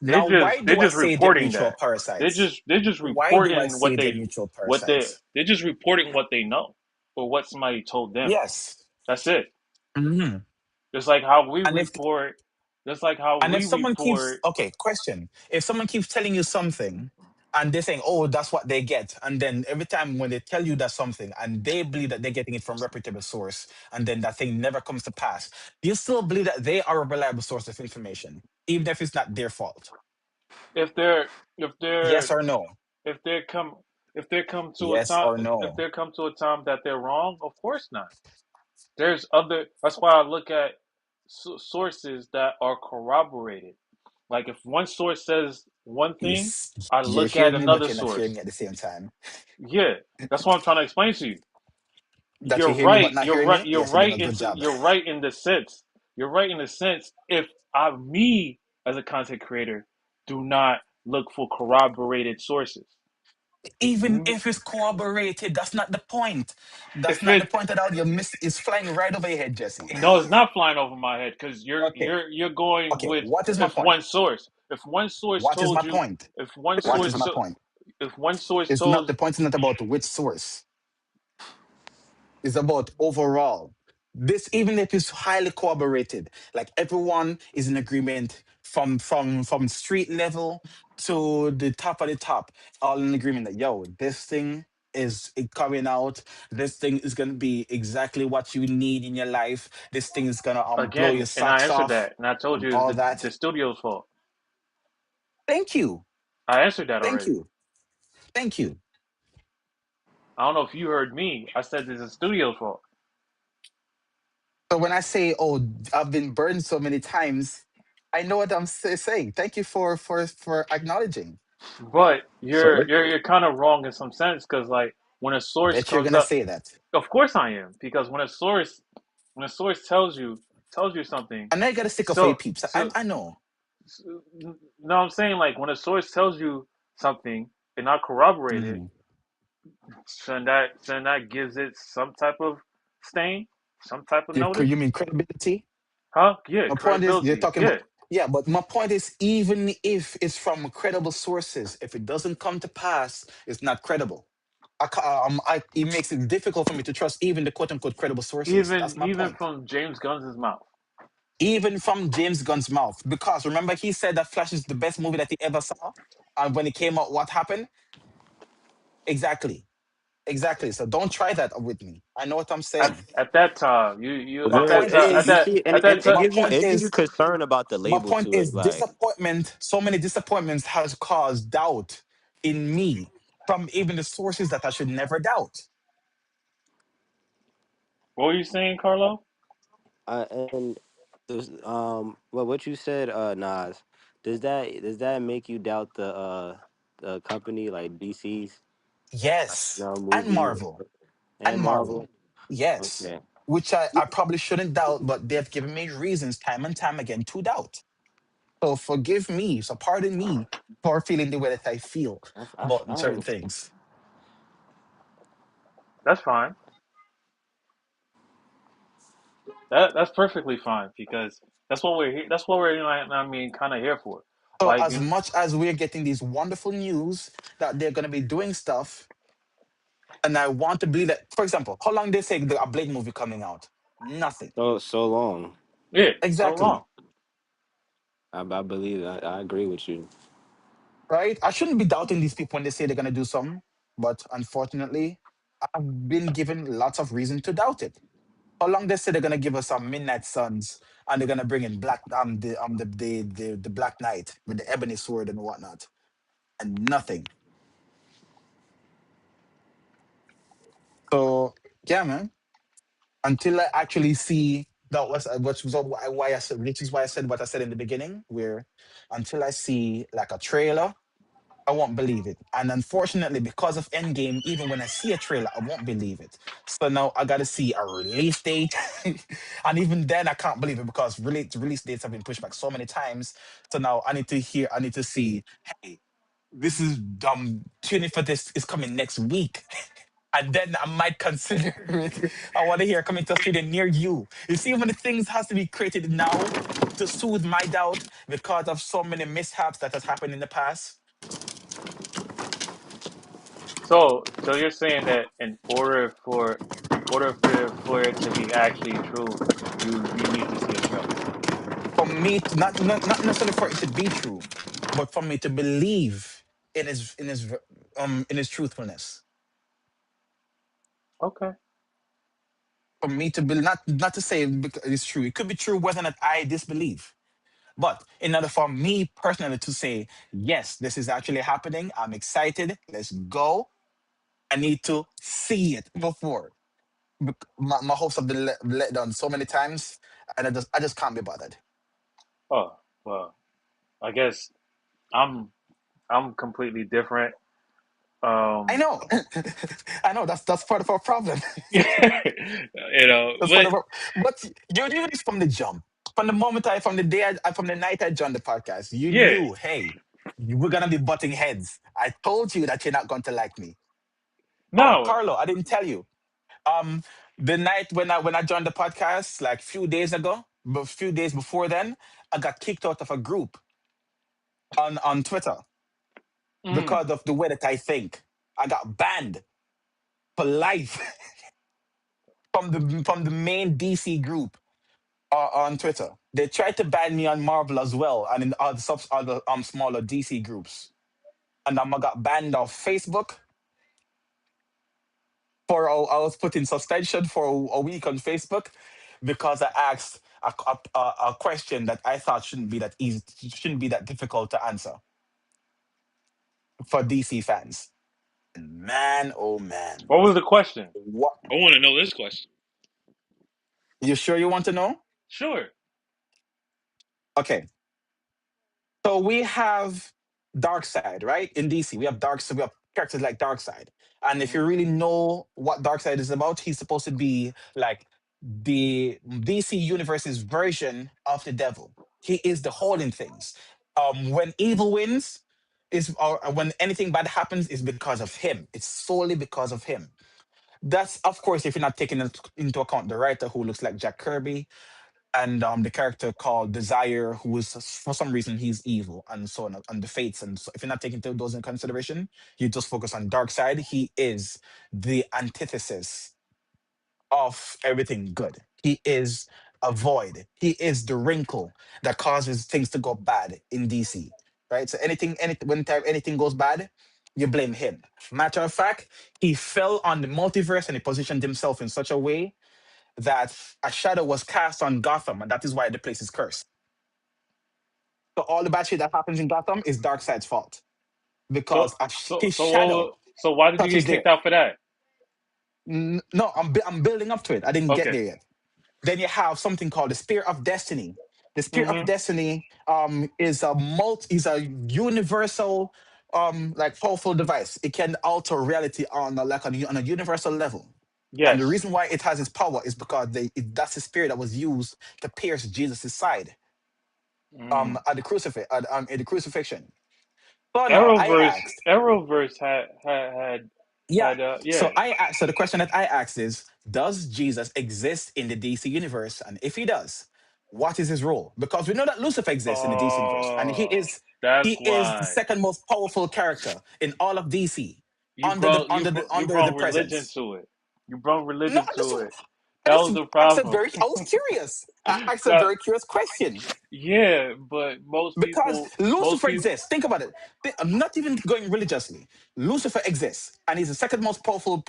S3: Now, why
S2: They're
S3: do I
S2: just
S3: say they're
S2: reporting
S3: mutual
S2: that.
S3: parasites?
S2: They're just
S3: Why do I
S2: reporting
S3: say they're mutual parasites?
S2: they're just reporting what they know or what somebody told them.
S3: Yes.
S2: That's it.
S3: Mhm.
S2: Just like how we
S3: And if
S2: report. Just like how
S3: and
S2: we
S3: if someone keeps
S2: report.
S3: okay, question. If someone keeps telling you something and they're saying, oh, that's what they get, and then every time when they tell you that something and they believe that they're getting it from reputable source, and then that thing never comes to pass, do you still believe that they are a reliable source of information, even if it's not their fault?
S2: If they're if
S3: Yes
S2: they're
S3: or no?
S2: if they come if they come to a
S3: Yes
S2: time
S3: or
S2: if
S3: no?
S2: there come to a time that they're wrong, of course not. There's other. That's why I look at sources that are corroborated. Like if one source says one thing, I
S3: You're
S2: look at
S3: hearing me, but
S2: another
S3: you're not hearing
S2: source.
S3: me at the same time.
S2: Yeah, that's what I'm trying to explain to you.
S3: That you hear me but not
S2: You're
S3: hearing
S2: right.
S3: me? Yes, you're doing a good job.
S2: You're right in the sense. You're right in the sense. If me as a content creator do not look for corroborated sources,
S3: Even
S2: Mm,
S3: if it's corroborated, that's not the point. That's
S2: if
S3: not the
S2: it
S3: point at all. You miss is flying right over your head, Jesse.
S2: no, it's not flying over my head because
S3: Okay.
S2: you're going
S3: Okay.
S2: with
S3: What is my
S2: if
S3: point?
S2: one source. If one source
S3: What is my
S2: told you,
S3: point?
S2: if one
S3: What is
S2: source
S3: my
S2: to,
S3: point?
S2: if one source
S3: It's not
S2: told
S3: the point is not about which source. It's about overall. This, even if it's highly corroborated, like everyone is in agreement from street level to the top of the top, all in agreement that yo, this thing is it coming out. This thing is gonna be exactly what you need in your life. This thing is gonna blow
S2: again,
S3: your
S2: and I
S3: socks
S2: answered
S3: off
S2: that, and I told
S3: and
S2: you it's
S3: all that.
S2: the studio's fault.
S3: Thank you.
S2: I answered that
S3: Thank
S2: already.
S3: you. Thank you.
S2: I don't know if you heard me. I said it's the studio's fault.
S3: So when I say, "Oh, I've been burned so many times," I know what I'm saying. Thank you for acknowledging.
S2: But
S3: So
S2: you're kind of wrong in some sense because like when a
S3: I
S2: source
S3: bet you're
S2: comes
S3: gonna
S2: up,
S3: say that.
S2: of course I am because when a source tells you something,
S3: I know you gotta stick up for your
S2: so
S3: peeps.
S2: so
S3: I know.
S2: no, I'm saying like when a source tells you something and not corroborated,
S3: Mhm.
S2: then that gives it some type of stain. Some type of
S3: You
S2: notice?
S3: mean credibility?
S2: Huh? Yeah,
S3: My point is, you're
S2: credibility.
S3: talking
S2: Yeah.
S3: about, yeah, but my point is, even if it's from credible sources, if it doesn't come to pass, it's not credible. It makes it difficult for me to trust even the quote unquote credible sources. That's my
S2: Even
S3: point.
S2: from James Gunn's mouth.
S3: Even from James Gunn's mouth, because remember he said that Flash is the best movie that he ever saw, and when it came out, what happened? Exactly, exactly. So don't try that with me. I know what I'm saying.
S2: At that time, you
S3: My
S2: at that
S3: point
S2: time
S5: You
S3: is,
S5: see,
S2: at
S5: and
S2: that time.
S3: my point
S5: it gives you
S3: is,
S5: concern about the
S3: my
S5: label
S3: point
S5: to
S3: is
S5: it. Like,
S3: disappointment. So many disappointments has caused doubt in me from even the sources that I should never doubt.
S2: What were you saying, Carlo?
S5: and well, what you said, Nas, does that make you doubt the company like DC's
S3: Yes, and
S5: movie
S3: Marvel, and
S5: and
S3: Marvel.
S5: Marvel?
S3: Yes,
S5: Okay.
S3: which I probably shouldn't doubt, but they've given me reasons time and time again to doubt. So forgive me. So pardon me for feeling the way that I feel about
S5: I
S3: certain
S5: understand.
S3: things.
S2: That's fine. That's perfectly fine because that's what we're here. That's what we're I mean, kind of here for.
S3: So
S2: Like
S3: as much as we're getting these wonderful news that they're going to be doing stuff, and I want to believe that, for example, how long they say a Blade movie coming out? Nothing.
S5: So long.
S2: yeah, so long.
S3: Exactly.
S5: I believe I agree with you.
S3: Right? I shouldn't be doubting these people when they say they're going to do something, but unfortunately, I've been given lots of reason to doubt it. How long they say they're going to give us some Midnight Suns and they're going to bring in the Black Knight with the ebony sword and whatnot, and nothing. So yeah, man. Until I actually see that was which was why I said, which is why I said what I said in the beginning, where until I see like a trailer, I won't believe it. And unfortunately, because of Endgame, even when I see a trailer, I won't believe it. So now I gotta see a release date. And even then I can't believe it because release dates have been pushed back so many times. So now I need to see, hey, this is tuning for this is coming next week. And then I might consider it. I want to hear coming to a studio near you. You see, when the things has to be created now to soothe my doubt because of so many mishaps that has happened in the past.
S2: So you're saying that in order for it to be actually true, you need to see a trailer.
S3: For me to not necessarily for it to be true, but for me to believe in his truthfulness.
S2: Okay.
S3: For me to be not to say it's true. It could be true whether or not I disbelieve. But in order for me personally to say, yes, this is actually happening, I'm excited, let's go. I need to see it before. My hopes have been let down so many times, and I just can't be bothered.
S2: Oh well, I guess I'm I'm completely different.
S3: I
S2: Um,
S3: know, I know that's part of our problem.
S2: you know,
S3: That's part of our, but you knew this from the jump, from the moment from the from the night I joined the podcast. You
S2: yeah.
S3: knew, hey, you were gonna be butting heads. I told you that you're not going to like me. Oh,
S2: No,
S3: Carlo, I didn't tell you. Um, the night when I joined the podcast, like few days ago, but few days before then, I got kicked out of a group on Twitter
S2: mm,
S3: because of the way that I think. I got banned for life from the main DC group on Twitter. They tried to ban me on Marvel as well, and in other smaller DC groups. And I got banned off Facebook I was put in suspension for a week on Facebook because I asked a question that I thought shouldn't be that easy, shouldn't be that difficult to answer for DC fans. And man, oh man,
S2: what was the question?
S3: what?
S2: I want to know this question.
S3: You sure you want to know?
S2: Sure.
S3: Okay, so we have Darkseid, right? In DC, we have Darkseid. We have characters like Darkseid, and if you
S2: Hmm.
S3: really know what Darkseid is about, he's supposed to be like the DC universe's version of the devil. He is the holding things. When evil wins, is or when anything bad happens, is because of him. It's solely because of him. That's of course if you're not taking into account the writer who looks like Jack Kirby, and the character called Desire, who is for some reason he's evil, and so on, and the fates. And so if you're not taking those in consideration, you just focus on Dark Side. He is the antithesis of everything good. He is a void. He is the wrinkle that causes things to go bad in DC. Right. So anything goes bad, you blame him. Matter of fact, he fell on the multiverse and he positioned himself in such a way that a shadow was cast on Gotham, and that is why the place is cursed. So all the bad shit that happens in Gotham is Darkseid's fault because
S2: So so
S3: his
S2: so
S3: shadow
S2: so why did you
S3: touches
S2: get kicked
S3: there.
S2: out for that?
S3: No, I'm building up to it. I didn't get
S2: Okay.
S3: there yet. Then you have something called the Spear of Destiny. The Spear of
S2: Mm-hmm.
S3: Destiny is a universal like powerful device. It can alter reality on a universal level. And the
S2: Yes.
S3: reason why it has its power is because that's the spirit that was used to pierce Jesus' side
S2: Mm.
S3: at at the crucifixion. So now I
S2: Arrowverse
S3: asked,
S2: Arrowverse
S3: yeah.
S2: yeah.
S3: So the question that I asked is, does Jesus exist in the DC universe? And if he does, what is his role? Because we know that Lucifer exists in the DC universe, and
S2: Oh, that's
S3: he is the
S2: why
S3: second most powerful character in all of DC
S2: you brought you br- you
S3: under the
S2: brought religion
S3: presence.
S2: to it. You brought
S3: No,
S2: religion to it.
S3: I
S2: That
S3: just
S2: was the
S3: asked a
S2: problem.
S3: very I was curious. I asked a
S2: that
S3: very curious question.
S2: Yeah, but
S3: Because
S2: most
S3: Lucifer
S2: people,
S3: exists. Think about it. I'm not even going religiously. Lucifer exists, and he's the second most powerful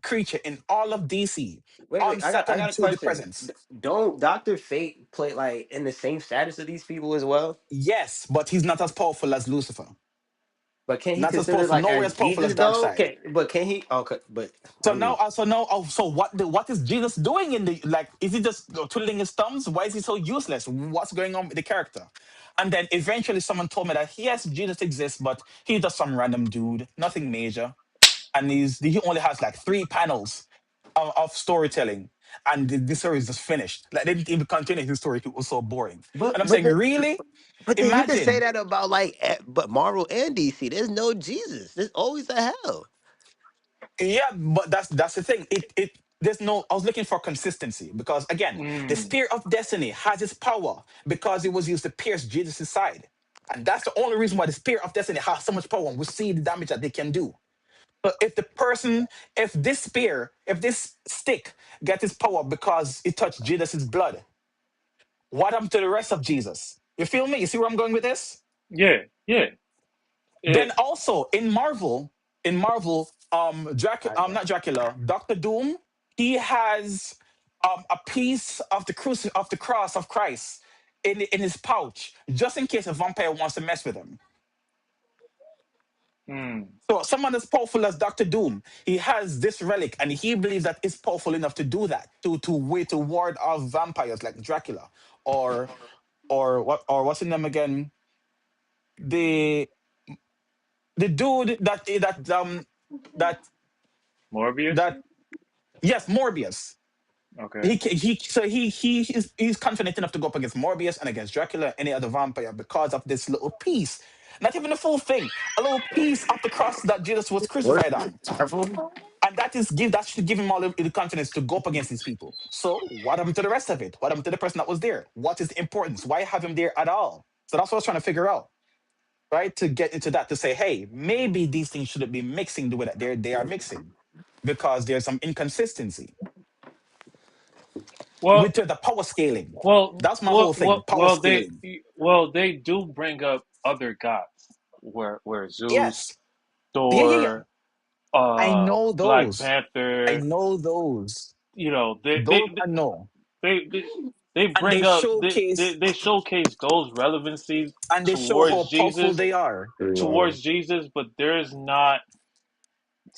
S3: creature in all of DC,
S5: Wait,
S3: on
S5: wait. I
S3: second
S5: got a
S3: to the
S5: question.
S3: presence.
S5: Don't Doctor Fate play like in the same status of these people as well?
S3: Yes, but he's not as powerful as Lucifer.
S5: But can he
S3: Not as
S5: consider
S3: powerful.
S5: like
S3: Nowhere
S5: as
S3: as powerful as
S5: Jesus though?
S3: Darkseid.
S5: But can he? Okay, but I
S3: So now,
S5: mean,
S3: so what is Jesus doing in the like? Is he just twiddling his thumbs? Why is he so useless? What's going on with the character? And then eventually, someone told me that yes, Jesus exists, but he's just some random dude, nothing major. And he only has like 3 panels of storytelling, and the story is just finished. Like they didn't even continue his story; it was so boring.
S5: but
S3: And I'm
S5: but
S3: saying,
S5: the,
S3: really?
S5: but then you can say
S3: Imagine,
S5: that about like but Marvel and DC. There's no Jesus. There's always a hell.
S3: yeah, but that's the thing. It there's no. I was looking for consistency because again, the
S2: mm,
S3: Spear of Destiny has its power because it was used to pierce Jesus' side, and that's the only reason why the Spear of Destiny has so much power. And we see the damage that they can do. But if this stick gets its power because it touched Jesus' blood, what happened to the rest of Jesus? You feel me? You see where I'm going with this?
S2: yeah, yeah.
S3: Then
S2: It,
S3: also in Marvel,
S5: I
S3: not Dracula, Doctor Doom, he has a piece of of the cross of Christ in his pouch, just in case a vampire wants to mess with him.
S2: mm,
S3: So someone as powerful as Doctor Doom, he has this relic, and he believes that it's powerful enough to do that, to ward off vampires like Dracula, or what's in them again? The dude that
S2: Morbius.
S3: that yes, Morbius.
S2: Okay.
S3: He's confident enough to go up against Morbius and against Dracula, any other vampire, because of this little piece. Not even the full thing, a little piece of the cross that Jesus was
S5: what
S3: crucified on.
S5: Marvel?
S3: And that should give him all the confidence to go up against these people. So what happened to the rest of it? What happened to the person that was there? What is the importance? Why have him there at all? So that's what I was trying to figure out, right? To get into that, to say, hey, maybe these things shouldn't be mixing the way that they are mixing, because there's some inconsistency
S2: Well,
S3: with the power scaling.
S2: well,
S3: That's my whole thing. Power scaling.
S2: they do bring up other gods, where Zeus,
S3: Yes. Yeah.
S2: Thor,
S3: I know
S2: Black
S3: those. I
S2: Panther.
S3: know those.
S2: You know,
S3: Those I know.
S2: they, they they
S3: And
S2: bring up they showcase those relevancies
S3: they show how
S2: towards
S3: powerful
S2: Jesus
S3: they are.
S2: but there's not,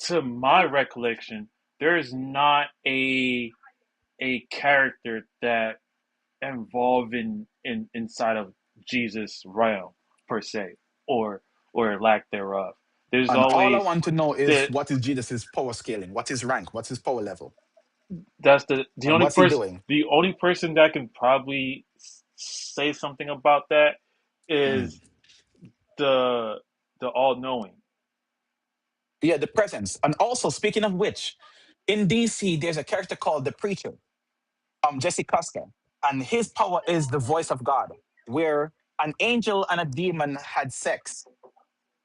S2: to my recollection, there is not a character that involved inside of Jesus realm per se, or lack thereof. There's
S3: And all I
S2: always
S3: want to know is,
S2: the
S3: what is Jesus's power scaling? What's his rank? What's his power level?
S2: that's the
S3: And
S2: only
S3: what's he
S2: person
S3: doing?
S2: the only person that can probably say something about that
S3: Mm.
S2: is the all knowing.
S3: Yeah, the presence. And also, speaking of which, In DC, there's a character called the Preacher, Jesse Custer, and his power is the voice of God, where an angel and a demon had sex,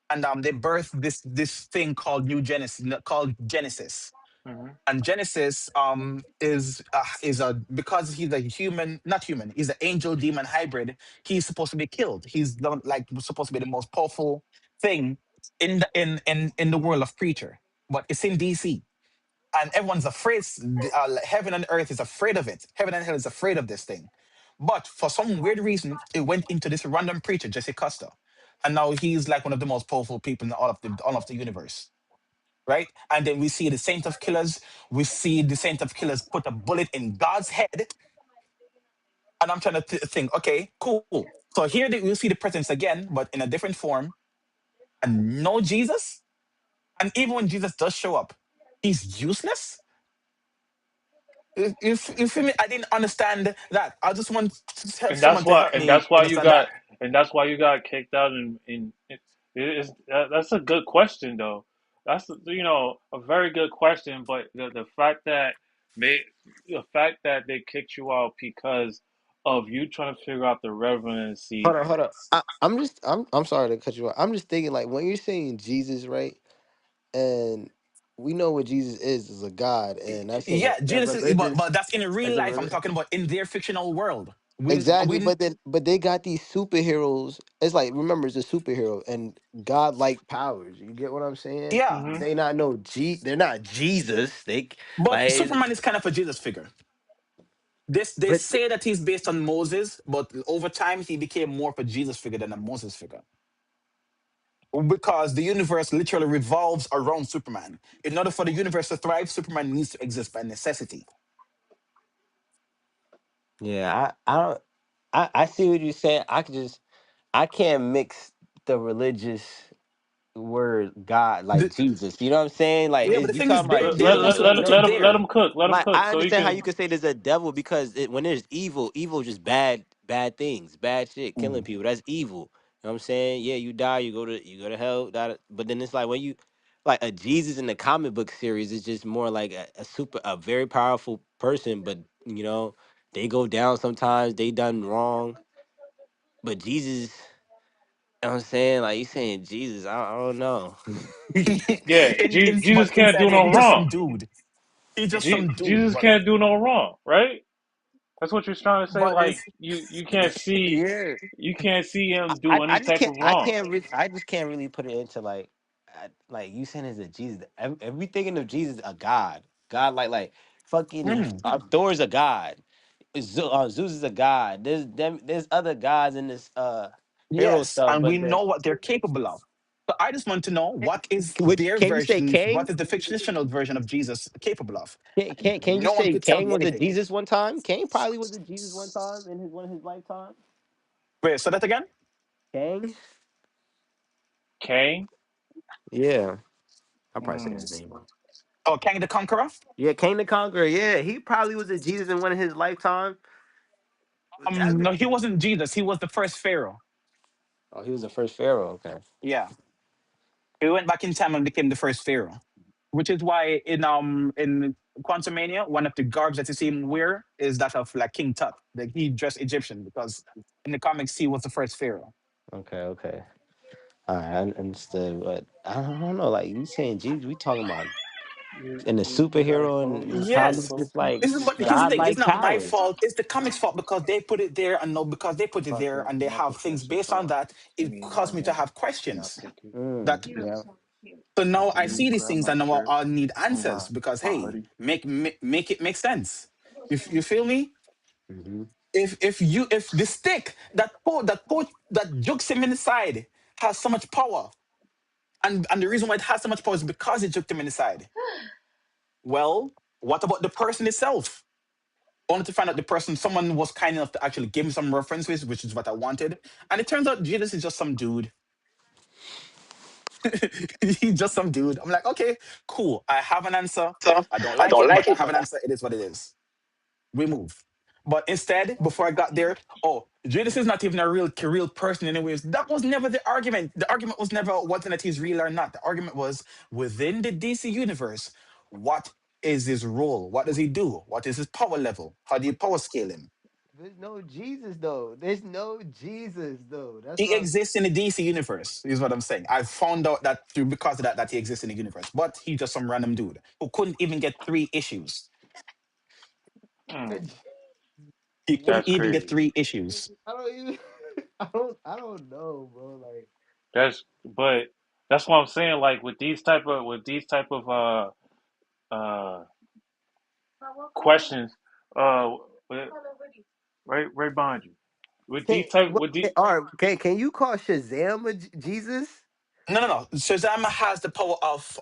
S3: and they birthed this thing called New Genesis, called Genesis.
S2: Mhm.
S3: And Genesis is a, because he's a human, not human, he's an angel demon hybrid. He's supposed to be killed. He's like supposed to be the most powerful thing in the world of Preacher, but it's in DC, and everyone's afraid. Heaven and earth is afraid of it. Heaven and hell is afraid of this thing. But for some weird reason, it went into this random preacher, Jesse Custer, and now he's like one of the most powerful people in all of the universe, right? And then we see the Saint of Killers. We see the Saint of Killers put a bullet in God's head, and I'm trying to think. Okay, cool. So here we see the presence again, but in a different form, and no Jesus. And even when Jesus does show up, he's useless. You feel me? I didn't understand that. I just want
S2: And
S3: someone
S2: that's
S3: to
S2: why,
S3: help me understand that.
S2: and that's why you got kicked out. That's a good question though. That's a very good question. But the fact that may the fact that they kicked you out because of you trying to figure out the relevancy.
S6: Hold on, hold on. I'm sorry to cut you off. I'm just thinking like when you're saying Jesus, right? And we know what Jesus is a God, and that's
S3: Yeah,
S6: a
S3: Jesus is,
S6: religion.
S3: but that's in real
S6: As a
S3: life. I'm
S6: religion.
S3: talking about in their fictional world.
S6: Exactly,
S3: We
S6: but they got these superheroes. It's like remember it's a superhero and godlike powers. You get what I'm saying?
S3: yeah,
S2: Hmm.
S6: They not no They're not Jesus.
S3: but
S6: Like,
S3: Superman is kind of a Jesus figure. This they
S6: but
S3: say that he's based on Moses, but over time he became more of a Jesus figure than a Moses figure. Because the universe literally revolves around Superman. In order for the universe to thrive, Superman needs to exist by necessity.
S6: yeah, I don't. I see what you're saying. I can't mix the religious word God like
S3: The-
S6: Jesus. You know what I'm saying? Like
S3: yeah, but the
S6: you
S3: thing is,
S6: talking about
S3: they're
S6: Jesus and
S3: constantly
S2: Let
S3: there.
S2: him cook. Let him
S6: like
S2: cook
S6: I
S2: so he
S6: understand how you
S2: can.
S6: could say there's a devil because when there's evil, evil is just bad things, bad shit, killing
S3: Mm.
S6: people. That's evil. You know what I'm saying? Yeah, you die, you go to hell. But then it's like when you like a Jesus in the comic book series is just more like a very powerful person, but they go down sometimes, they done wrong. But Jesus, you know what I'm saying? Like you saying Jesus, I don't know.
S2: Yeah,
S3: But
S2: Jesus can't
S3: inside
S2: do
S3: there,
S2: no
S3: he's just some
S2: wrong.
S3: dude. He's just some dude.
S2: Jesus can't do no wrong, right? That's what you're trying to say.
S3: But
S2: Like
S3: it's
S2: you can't see
S6: Yeah.
S2: him do any
S6: I just
S2: type
S6: can't
S2: of wrong.
S6: I just can't really put it into like you saying is a Jesus. Every thinking of Jesus a God. God like fucking
S3: mm,
S6: Thor's a God. Zeus is a God. There's other gods in this hero
S3: yes,
S6: stuff,
S3: and we
S6: but
S3: know what they're capable of. So I just want to know what is
S6: which
S3: their
S6: can you say
S3: version,
S6: Cain?
S3: what is the fictional version of Jesus capable of? And
S6: Can you
S3: no one
S6: say
S3: could tell
S6: Cain
S3: me
S6: was a
S3: anything.
S6: Jesus one time? Cain probably was a Jesus one time in his one of his lifetime.
S3: Wait, so that again?
S6: Cain?
S2: Cain.
S6: Yeah. I'm probably saying
S2: Mm.
S6: his name wrong.
S3: Oh, Kang the Conqueror?
S6: Yeah, Cain the Conqueror. Yeah, he probably was a Jesus in one of his lifetime. That's
S3: No, he wasn't Jesus. He was the first Pharaoh.
S6: Oh, he was the first pharaoh. Okay.
S3: Yeah, he went back in time and became the first Pharaoh. Which is why in Quantumania, one of the garbs that you see him wear is that of like King Tut. Like he dressed Egyptian because in the comics he was the first Pharaoh.
S6: Okay. Okay. All right. I understood. But I don't know. Like you saying Jesus, we talking about in the
S2: You got a
S6: superhero
S2: cold.
S6: and
S2: You got a
S6: comics,
S3: Yes.
S2: cold.
S6: just like
S3: But here's the thing, it's
S6: godlike
S3: not my
S6: powers.
S3: fault, it's the comics fault because they put it there and no, because they put it there and they have things based on that, it caused me to have questions. That
S6: Yeah.
S3: so now
S2: Can
S3: I
S2: you
S3: see these
S2: grab
S3: things
S2: my
S3: and now
S2: shirt
S3: I need
S2: or
S3: answers because
S2: my
S3: hey,
S2: hoodie?
S3: make it make sense. You feel me?
S6: Hmm.
S3: If the stick that jukes him in the side has so much power, and the reason why it has so much power is because it juked him in the side. Well, what about the person itself? Only to find out the person, someone was kind enough to actually give me some references, which is what I wanted. And it turns out Jesus is just some dude. He's just some dude. I'm like, okay, cool. I have an answer. I don't like it, but I have an answer. It is what it is. We move. But instead, before I got there, oh, Judas is not even a real person, anyways. That was never the argument. The argument was never whether or not he's real or not. The argument was within the DC universe, what? is his role? What does he do? What is his power level? How do you power scale him?
S6: There's no Jesus though. There's no Jesus though. That's
S3: He
S6: what I'm
S3: exists in the DC universe, is what I'm saying. I found out that through because of that that he exists in the universe. But he's just some random dude who couldn't even get 3 issues.
S2: Mm,
S6: saying.
S3: He couldn't
S2: that's
S3: even get
S2: crazy.
S6: 'Cause
S3: three issues.
S6: I don't even. I don't know, bro. Like
S2: But that's what I'm saying. Like with these type of uh questions, uh, right behind you. With these type with the
S6: all right. Can you call Shazam a Jesus?
S3: No, no, no. Shazam has the power of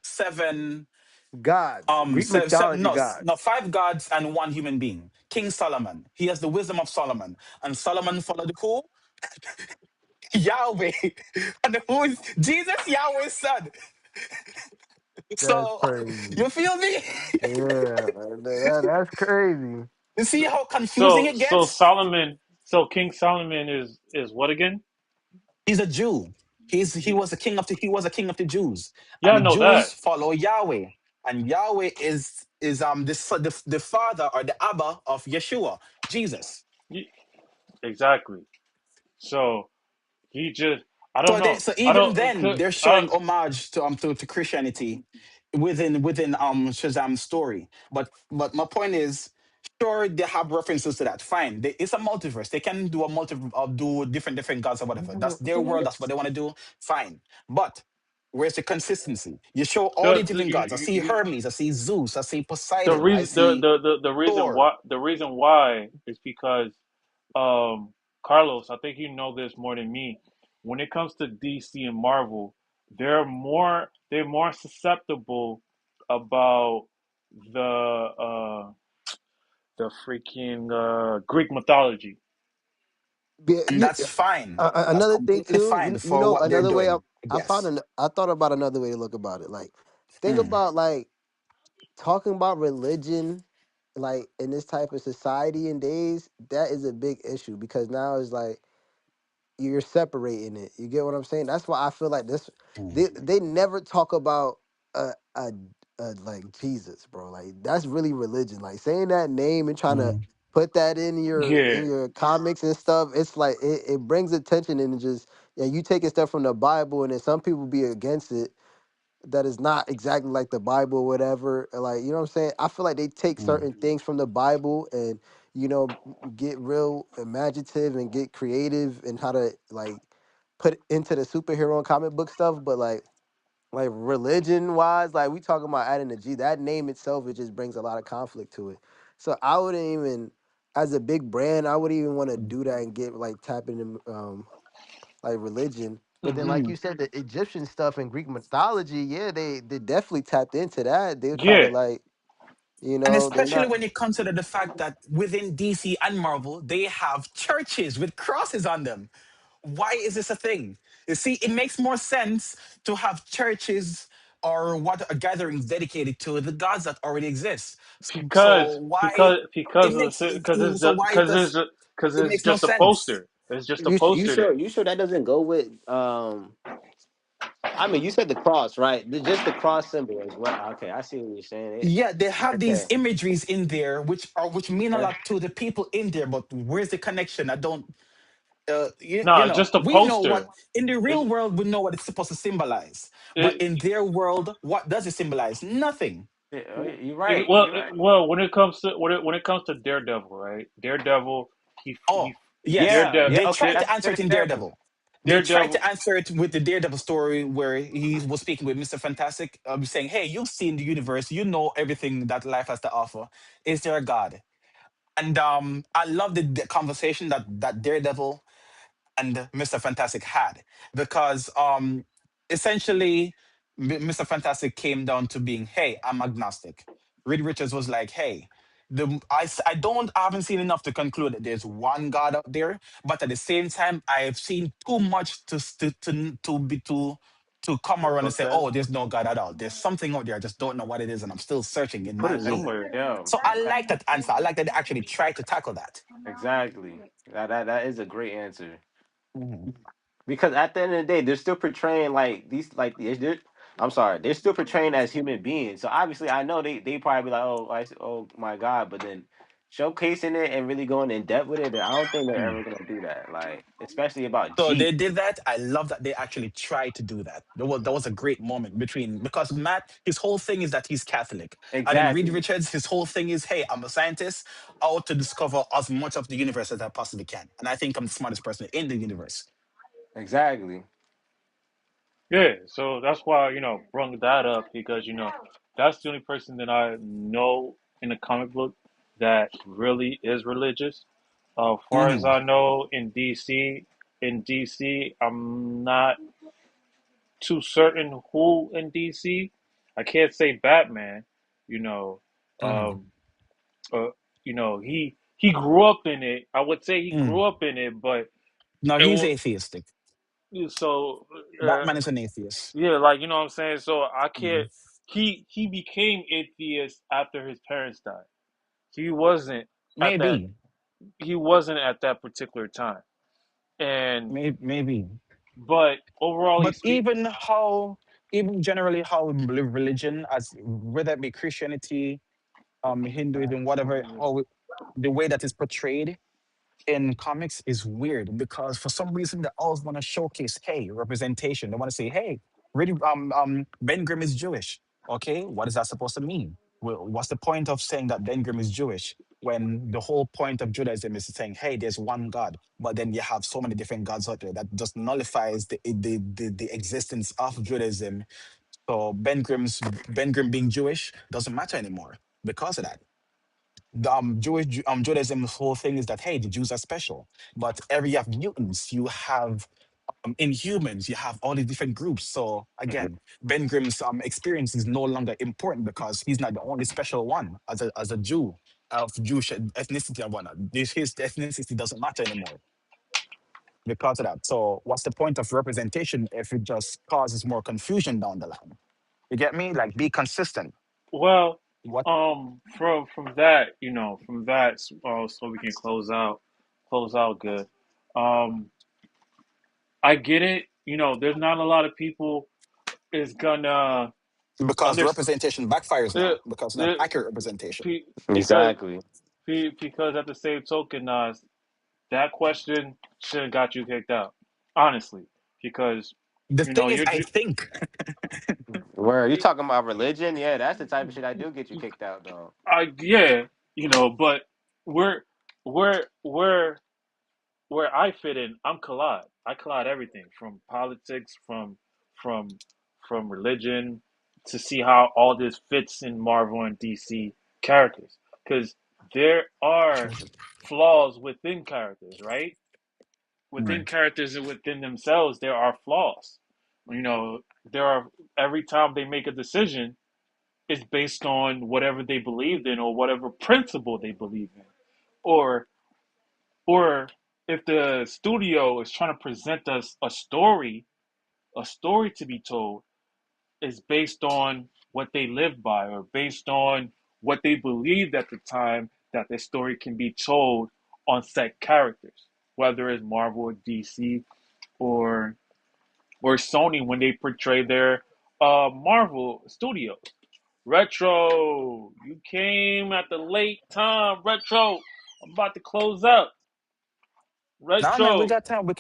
S3: seven
S6: Gods, Greek
S3: seven,
S6: mythology
S3: no,
S6: gods.
S3: no, 5 gods and 1 human being. King Solomon. He has the wisdom of Solomon. And Solomon followed who? Yahweh. And who is Jesus? Yahweh's son.
S6: That's
S3: So
S6: crazy.
S3: you feel me?
S6: Yeah, that's crazy.
S3: You see how confusing
S2: so
S3: it
S2: so
S3: gets?
S2: Solomon so King Solomon is what again?
S3: He's a Jew. He was a king of the Jews.
S2: Yeah,
S3: And
S2: I
S3: the
S2: know
S3: Jews
S2: that.
S3: follow Yahweh. And Yahweh is the father or the Abba of Yeshua, Jesus.
S2: Ye- Exactly. So he just I don't
S3: So
S2: know.
S3: so
S2: I
S3: even
S2: don't.
S3: then
S2: Could,
S3: they're
S2: I
S3: showing homage to Christianity within Shazam's story. But my point is, sure they have references to that. Fine, it's a multiverse. They can do a multi do different gods or whatever. That's their world. That's what they want to do. Fine, but where's the consistency? You show all the different gods. I see Hermes. I see Zeus. I see
S2: the
S3: Poseidon. I
S2: reason
S3: see Thor.
S2: the reason why is because um Carlos, I think you know this more than me. When it comes to DC and Marvel, they're more susceptible about the freaking Greek mythology.
S6: Yeah,
S3: And that's fine. That's
S6: another thing
S3: completely
S6: too.
S3: fine
S6: You
S3: for
S6: know
S3: what they're
S6: another way
S3: doing.
S6: I found
S3: Yes.
S6: I thought about another way to look about it. Like think
S3: Mm,
S6: about like talking about religion like in this type of society and days, that is a big issue because now it's like you're separating it. You get what I'm saying? That's why I feel like this.
S3: mm,
S6: They never talk about a a, like Jesus, bro. Like that's really religion. Like saying that name and trying to
S3: mm,
S6: put that
S2: Yeah,
S6: in your comics and stuff. It's like it brings attention and it just yeah. You taking stuff from the Bible and then some people be against it that is not exactly like the Bible or whatever. Like, you know what I'm saying? I feel like they take
S3: mm,
S6: certain things from the Bible and, get real imaginative and get creative and how to like put into the superhero and comic book stuff. But like religion wise, like we talking about adding the G, that name itself, it just brings a lot of conflict to it. So I wouldn't even as a big brand, I wouldn't even want to
S3: mm,
S6: do that and get like tapping in like religion. But then,
S2: hmm
S6: like you said, the Egyptian stuff and Greek mythology, yeah, they definitely tapped into that. They'll try to
S2: yeah,
S6: like,
S3: And
S6: they're
S3: especially
S6: not.
S3: when you consider the fact that within DC and Marvel, they have churches with crosses on them. Why is this a thing? You see, it makes more sense to have churches or what gatherings dedicated to the gods that already exist. So why it makes so why it does
S2: because
S3: it
S2: it's
S3: makes no
S2: just a
S3: sense.
S2: poster. It's just a
S6: You
S2: poster
S6: sure?
S2: there.
S6: You sure that doesn't go with? I mean, you said the cross, right? Just the cross symbol is what? Okay, I see what you're saying.
S3: Yeah, they have these
S6: Okay.
S3: imageries in there which mean a
S6: Eh,
S3: lot to the people in there, but where's the connection? I don't
S2: No, it's just a
S3: we know
S2: poster.
S3: what in the
S2: It's
S3: real world we know what it's supposed to symbolize, but
S2: it,
S3: in their world what does it symbolize? Nothing.
S6: yeah, you're
S2: it
S6: right.
S2: well
S6: You're right.
S2: when it comes to when it comes to Daredevil, right? Daredevil,
S3: Oh,
S2: he
S3: yes,
S6: Yeah. Yeah.
S3: they
S6: Okay.
S3: tried
S2: Dare,
S3: to
S6: That's a
S3: answer
S6: good
S3: it in
S6: example.
S3: Daredevil. They tried
S2: Daredevil.
S3: to answer it with the Daredevil story where he was speaking with Mr. Fantastic, saying, hey, you've seen the universe, you know everything that life has to offer. Is there a god? And I love the conversation that Daredevil and Mr. Fantastic had because essentially Mr. Fantastic came down to being, hey, I'm agnostic. Reed Richards was like, hey, I haven't seen enough to conclude that there's one God out there, but at the same time, I've seen too much to come around and say,
S6: Okay.
S3: oh, there's no God at all. There's something out there. I just don't know what it is, and I'm still searching in
S2: Put
S3: my
S2: it
S3: lane.
S2: somewhere.
S6: Yeah.
S3: So I
S6: Okay.
S3: like that answer. I like that they actually tried to tackle that.
S6: Exactly. That is a great answer.
S3: Mhm.
S6: Because at the end of the day, they're still portraying like these like the Egypt. I'm sorry, they're still portraying as human beings. So obviously, I know they probably be like, oh, oh my god, but then showcasing it and really going in depth with it, I don't think they're ever gonna do that. Like, especially about
S3: So
S6: G.
S3: they did that. I love that they actually tried to do that. There was a great moment between, because Matt, his whole thing is that he's Catholic, and then Reed
S6: Exactly,
S3: Richards, his whole thing is, hey, I'm a scientist, out to discover as much of the universe as I possibly can, and I think I'm the smartest person in the universe.
S6: exactly.
S2: Yeah, so that's why, brung that up because, that's the only person that I know in the comic book that really is religious. Far as
S3: Hmm.
S2: I know, in DC, I'm not too certain who in DC. I can't say Batman, you know.
S3: Hmm.
S2: Um, uh, he grew up in it. I would say he grew
S3: Mm.
S2: up in it, but
S3: No,
S2: it
S3: he's
S2: was
S3: atheistic.
S2: so. Uh,
S3: Batman is an atheist.
S2: Yeah, like you know what I'm saying. So I
S3: Hmm.
S2: can't. He became atheist after his parents died. He wasn't at that.
S3: Maybe,
S2: He wasn't at that particular time. And
S3: maybe.
S2: but overall, he
S3: But
S2: speak.
S3: even generally how religion, as whether it be Christianity, Hinduism, whatever, the way that is portrayed in comics is weird, because for some reason they always want to showcase, hey, representation. They want to say, hey, really, Ben Grimm is Jewish. Okay, what is that supposed to mean? Well, what's the point of saying that Ben Grimm is Jewish when the whole point of Judaism is saying, hey, there's one God, but then you have so many different gods out there that just nullifies the existence of Judaism. So Ben Grimm being Jewish doesn't matter anymore because of that. Judaism's whole thing is that, hey, the Jews are special, but every you have mutants, you have inhumans, you have all these different groups. So again, Ben Grimm's experience is no longer important because he's not the only special one as a Jew of Jewish ethnicity and whatnot. His ethnicity doesn't matter anymore because of that. So what's the point of representation if it just causes more confusion down the line? You get me? Like, be consistent.
S2: Well,
S3: What?
S2: so we can close out good. Um, I get it. There's not a lot of people is gonna
S3: Because the
S2: understand.
S3: representation backfires
S2: Uh,
S3: now because it's not
S2: uh,
S3: accurate representation.
S2: because
S6: Exactly.
S2: because at the same token, that question should have got you kicked out, honestly, because
S3: The thing is,
S2: you're
S3: I think
S6: Where you talking about religion? Yeah, that's the type of shit I do get you kicked out, though.
S2: yeah, but where where where where I fit in, I'm collide. I collide everything from politics, from from religion, to see how all this fits in Marvel and DC characters, because there are flaws within characters, right? Within
S3: right.
S2: characters and within themselves, there are flaws. You know, there are every time they make a decision, it's based on whatever they believed in or whatever principle they believe in, or or if the studio is trying to present us a story to be told is based on what they live by or based on what they believed at the time that the story can be told on set characters, whether it's Marvel or DC or Sony when they portray their Marvel studios. Retro, you came at the late time. Retro, I'm about to close up.
S3: Now, man, we
S2: Retro,
S3: got time. We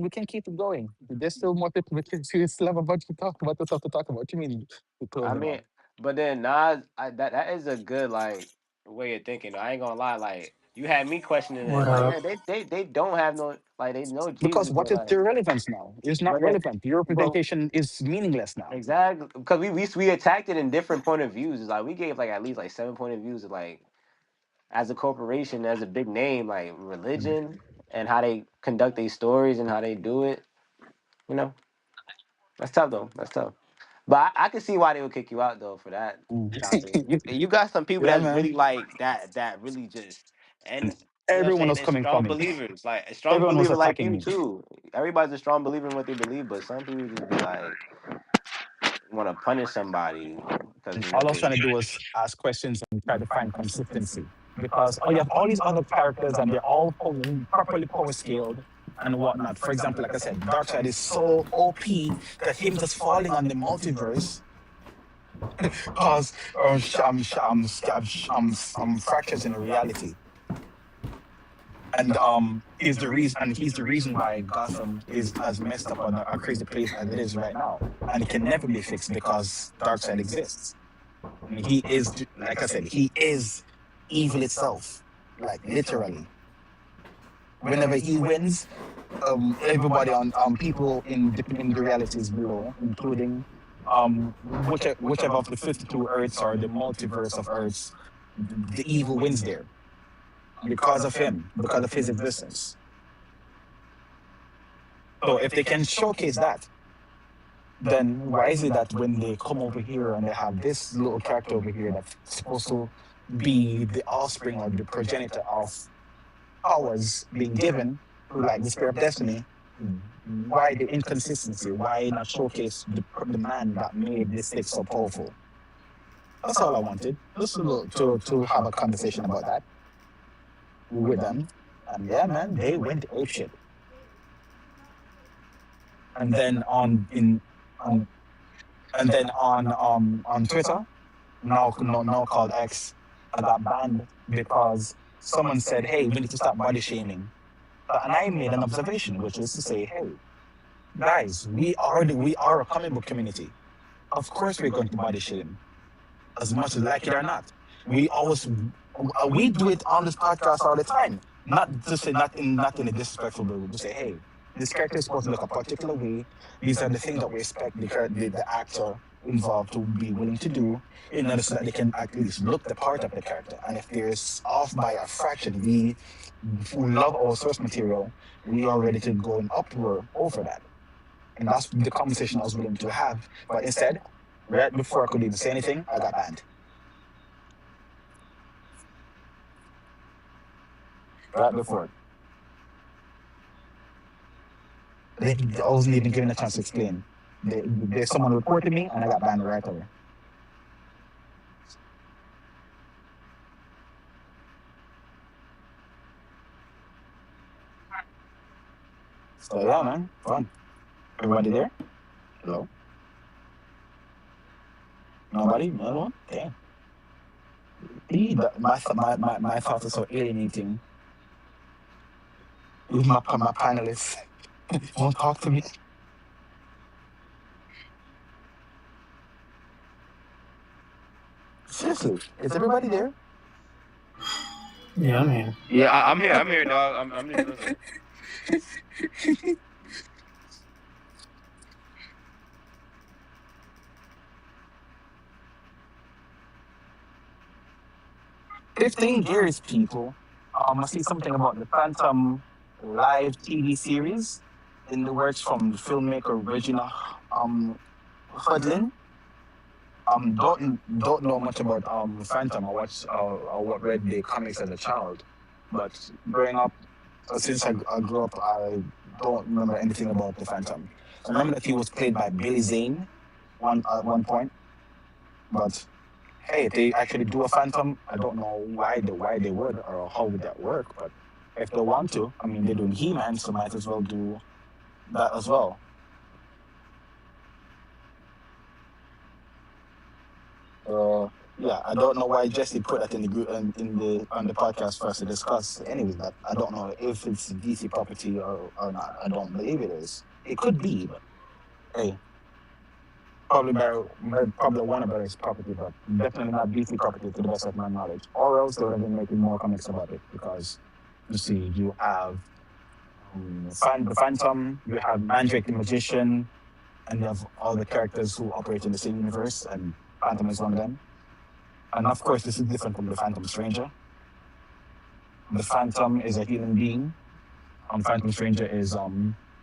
S3: can keep it going. There's still more people. We still have a bunch to talk about. The stuff to talk about. What you mean we're
S6: I
S3: closing
S6: mean,
S3: up?
S6: but then Nas, that is a good like way of thinking. I ain't gonna lie, like you had me questioning it.
S7: What
S6: Like,
S7: up?
S6: yeah, they don't have no like they know
S3: Because
S6: Jesus,
S3: what
S6: but
S3: is
S6: like,
S3: the relevance now? It's not
S6: but then,
S3: relevant. Your
S6: but
S3: representation is meaningless now.
S6: exactly because we attacked it in different point of views. It's like we gave like at least like 7 point of views of like as a corporation, as a big name, like religion and how they conduct their stories and how they do it. You know, that's tough though. That's tough. But I can see why they would kick you out though for that
S3: Mm.
S6: topic. You got some people
S3: Yeah,
S6: that's
S3: man.
S6: really like that really just and you know what I'm
S3: Everyone
S6: saying
S3: was
S6: and
S3: coming for
S6: strong
S3: me.
S6: believers like a strong
S3: Everyone was
S6: believer like
S3: attacking
S6: you
S3: me.
S6: too. Everybody's a strong believer in what they believe, but some people just be like want to punish somebody because of
S3: All
S6: what
S3: I was
S6: they.
S3: trying to do was ask questions and try to find consistency. Because you have all these other characters and they're all properly power scaled. and whatnot. For example, like I said, Darkseid is so OP that him just falling on the multiverse cause fractures in reality. And he's the reason why Gotham is as messed up on a crazy place as it is right now, and it can never be fixed because Darkseid exists. I mean, he is, like I said, he is evil itself, like literally. Whenever he wins, everybody on people in the realities below, including whichever of the 52 Earths or the multiverse of Earths, the evil wins there because of him, because of his existence. So if they can showcase that, then why is it that when they come over here and they have this little character over here that's supposed to be the offspring or the progenitor of powers being given, like the Spirit of Destiny, why the inconsistency? Why not showcase the man that made this stick so powerful? That's all I wanted. Just to have a conversation about that with them. And yeah, man, they went apeshit. And then on and then on Twitter, now called X, I got banned because someone said, "Hey, we need to stop body shaming." And I made an observation, which is to say, "Hey, guys, we are a comic book community. Of course, we're going to body shame, as much as like it or not. We always we do it on this podcast all the time. Not to say not in a disrespectful way. We just say, hey, this character is supposed to look a particular way. These are the things that we expect the actor involved to be willing to do in order so that they can at least look the part of the character. And if there's off by a fraction, we who love our source material, we are ready to go in uproar over that. And that's the conversation I was willing to have. But instead, right before I could even say anything, I got banned. Right before. I wasn't even given a chance to explain. There's someone reported me and I got banned right away. So yeah, man, fun. Everybody there? Hello? Nobody? No one? Damn. My thoughts are so alienating. Even my panelists won't talk to me. Seriously, is everybody there?
S4: Yeah, I'm here.
S5: Yeah, I'm here. I'm here, dog. I'm just listening.
S3: 15 years, people. I see something about the Phantom live TV series in the works from the filmmaker Regina Hudlin. Don't know much about Phantom. I read the comics as a child, but growing up, since I grew up, I don't remember anything about the Phantom. I remember that he was played by Billy Zane at one point, but hey, if they actually do a Phantom, I don't know why they would or how would that work. But if they want to, I mean, they're doing He-Man, so might as well do that as well. Yeah, I don't know why Jesse put that in the group in the on the podcast for us to discuss. Anyways, that I don't know if it's DC property or not. I don't believe it is. It could be, but hey, probably Warner Brothers property, but definitely not DC property to the best of my knowledge. Or else they would have been making more comics about it because you see, you have the Phantom, you have Mandrake the Magician, and you have all the characters who operate in the same universe, and Phantom is one of them. And of course, this is different from the Phantom Stranger. The Phantom is a human being. Phantom Stranger is a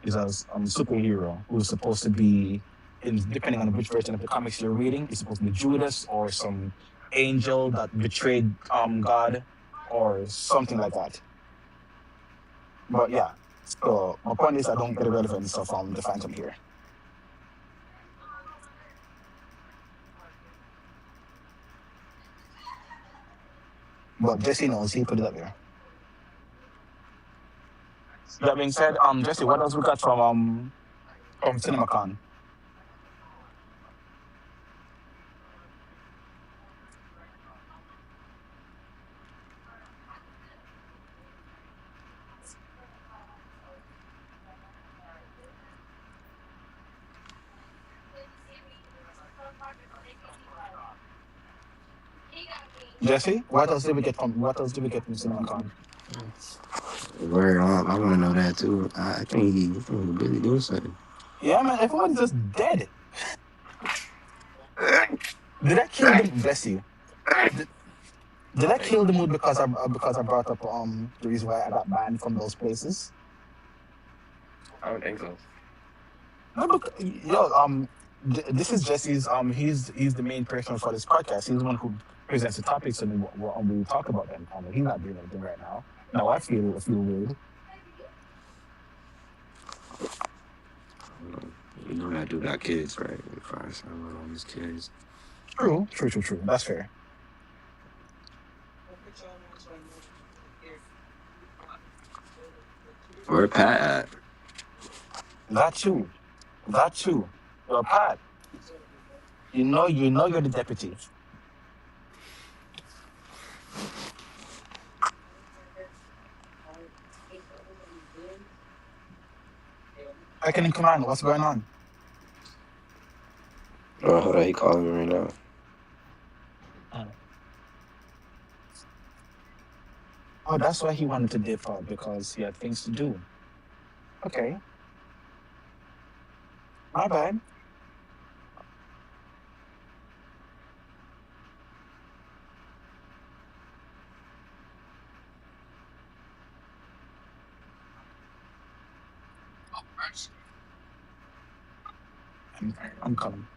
S3: superhero who's supposed to be, depending on which version of the comics you're reading, is supposed to be Judas or some angel that betrayed God or something like that. But yeah, so my point is I don't get the relevance of the Phantom here. But Jesse knows, he put it up here. That being said, Jesse, what else we got from CinemaCon? Jesse, what else did we get from CinemaCon?
S6: Word, I want to know that too. I think he busy doing something.
S3: Yeah, man, everyone's just dead. Did I kill them? Bless you. Did, did I kill the mood because I brought up the reason why I got banned from those places?
S6: I don't think so.
S3: No, look, yo, this is Jesse's. He's the main person for this podcast. He's the one who presents the topics and we talk about them. He's not doing anything right now. No, I feel weird.
S6: You know that dude got kids, right? If I saw all his kids.
S3: True, true, true, true. That's fair.
S6: Where Pat at?
S3: That too. That too. Yo, Pat, you know you're the deputy. Second in command. What's going on?
S6: Oh, hold on, he calling me right now.
S3: Mm. Oh, that's why he wanted to dip out because he had things to do. Okay, my bad. I'm, I'm coming.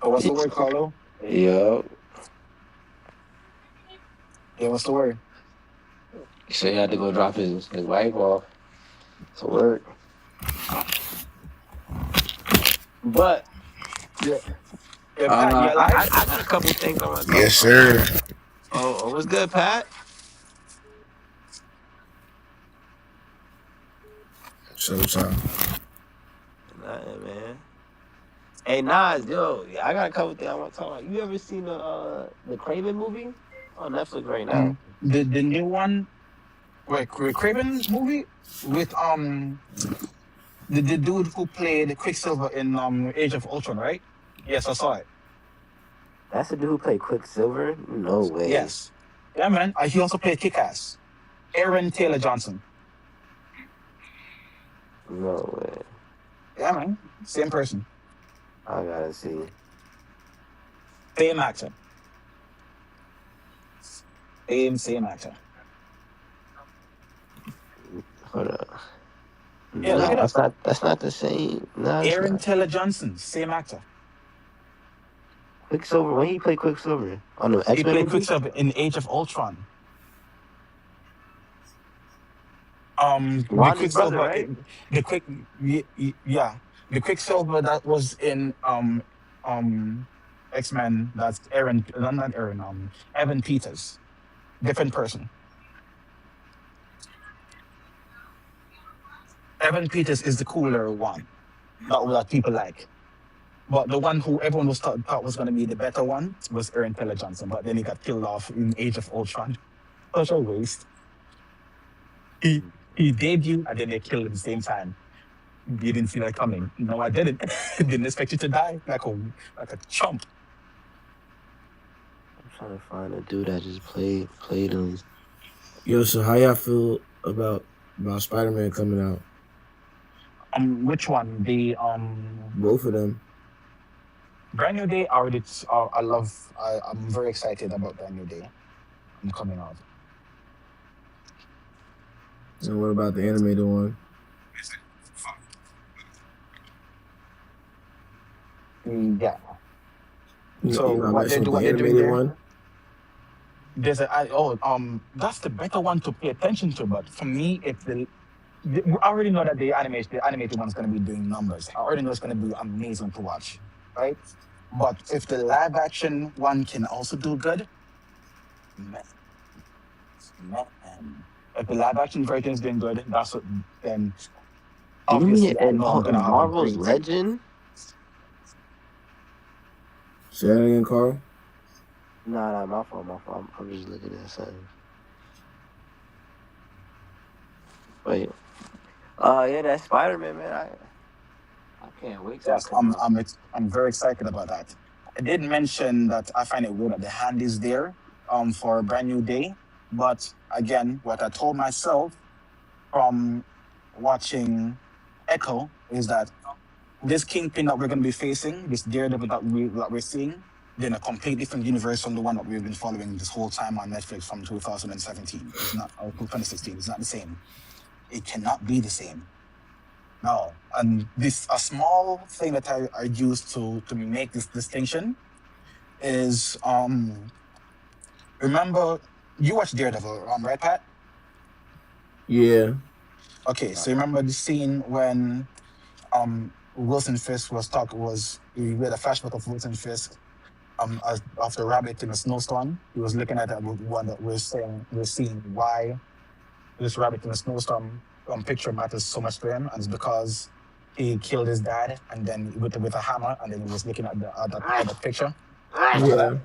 S3: Oh, what's the word, Carlo?
S6: Yo,
S3: Yeah, what's the word?
S6: he said he had to go drop his wife off to work. But
S3: Yeah, yeah, Pat, you alive?
S6: I got a couple things I want to talk
S4: Yes,
S6: about.
S4: sir.
S6: What's good, Pat?
S4: Sometime.
S6: Nothing, man. Hey Nas, yo, I got a couple things I want to talk about. You ever seen the Craven movie on Netflix right now?
S3: The new one, wait, Craven movie with the dude who played Quicksilver in Age of Ultron, right? Yes, I saw it.
S6: That's the dude who played Quicksilver. No way.
S3: Yes. Yeah, man. He also played Kick-Ass. Aaron Taylor Johnson.
S6: No way.
S3: Yeah, man. Same person.
S6: I gotta see.
S3: Same actor. Same actor.
S6: Hold up.
S3: Yeah, look
S6: Nah,
S3: it up.
S6: that's not the same. Nah, it's
S3: Aaron
S6: not.
S3: Taylor Johnson, same actor.
S6: Quicksilver. When he played Quicksilver on the
S3: He
S6: X Men
S3: played
S6: movie.
S3: Quicksilver in Age of Ultron. The
S6: Wanda's brother,
S3: Quicksilver,
S6: right?
S3: the quick, yeah, the Quicksilver that was in X-Men. That's Aaron, not Aaron. Evan Peters, different person. Evan Peters is the cooler one that people like. But the one who everyone thought was going to be the better one was Aaron Taylor Johnson. But then he got killed off in Age of Ultron. Such a waste. He he debuted and then they killed him at the same time. You didn't see that coming. No, I didn't. Didn't expect you to die like a chump.
S6: I'm trying to find a dude that just played him.
S4: Yo, so how y'all feel about Spider-Man coming out?
S3: Which one? The
S4: Both of them.
S3: Brand New Day. I already. I love. I'm very excited about Brand New Day. I'm coming out.
S4: And what about the animated one?
S3: Yeah.
S4: You
S3: So
S4: not
S3: what they
S4: messing
S3: do,
S4: with
S3: what
S4: the
S3: they're doing
S4: animated
S3: there.
S4: one?
S3: that's the better one to pay attention to. But for me, I already know that the animated one's going to be doing numbers. I already know it's going to be amazing to watch, right? But if the live action one can also do good, man, man. If the live action version is doing good, then
S6: Damn
S3: obviously I
S6: and
S3: know I'm
S6: oh,
S3: gonna
S6: and
S3: have a
S6: Marvel's
S3: great.
S6: Legend.
S4: Say that again, Carl.
S6: Nah, my fault, my fault. I'm just looking at something. Wait. Yeah, that Spider Man, man. I can't wait till it
S3: Yes,
S6: come out.
S3: I'm very excited about that. I did mention that I find it weird that the hand is there for a brand new day, but again, what I told myself from watching Echo is that this kingpin that we're going to be facing, this Daredevil that we're seeing, they're in a complete different universe from the one that we've been following this whole time on Netflix from 2017. It's not, or 2016. It's not the same. It cannot be the same. No. And this a small thing that I used to make this distinction is remember you watched Daredevil, right, Pat?
S4: Yeah.
S3: Okay, so remember the scene when Wilson Fisk we had a flashback of Wilson Fisk after Rabbit in a snowstorm. He was looking at that one that we're seeing why this Rabbit in a snowstorm picture matters so much to him, and it's because he killed his dad and then with a hammer, and then he was looking at that picture. Remember that?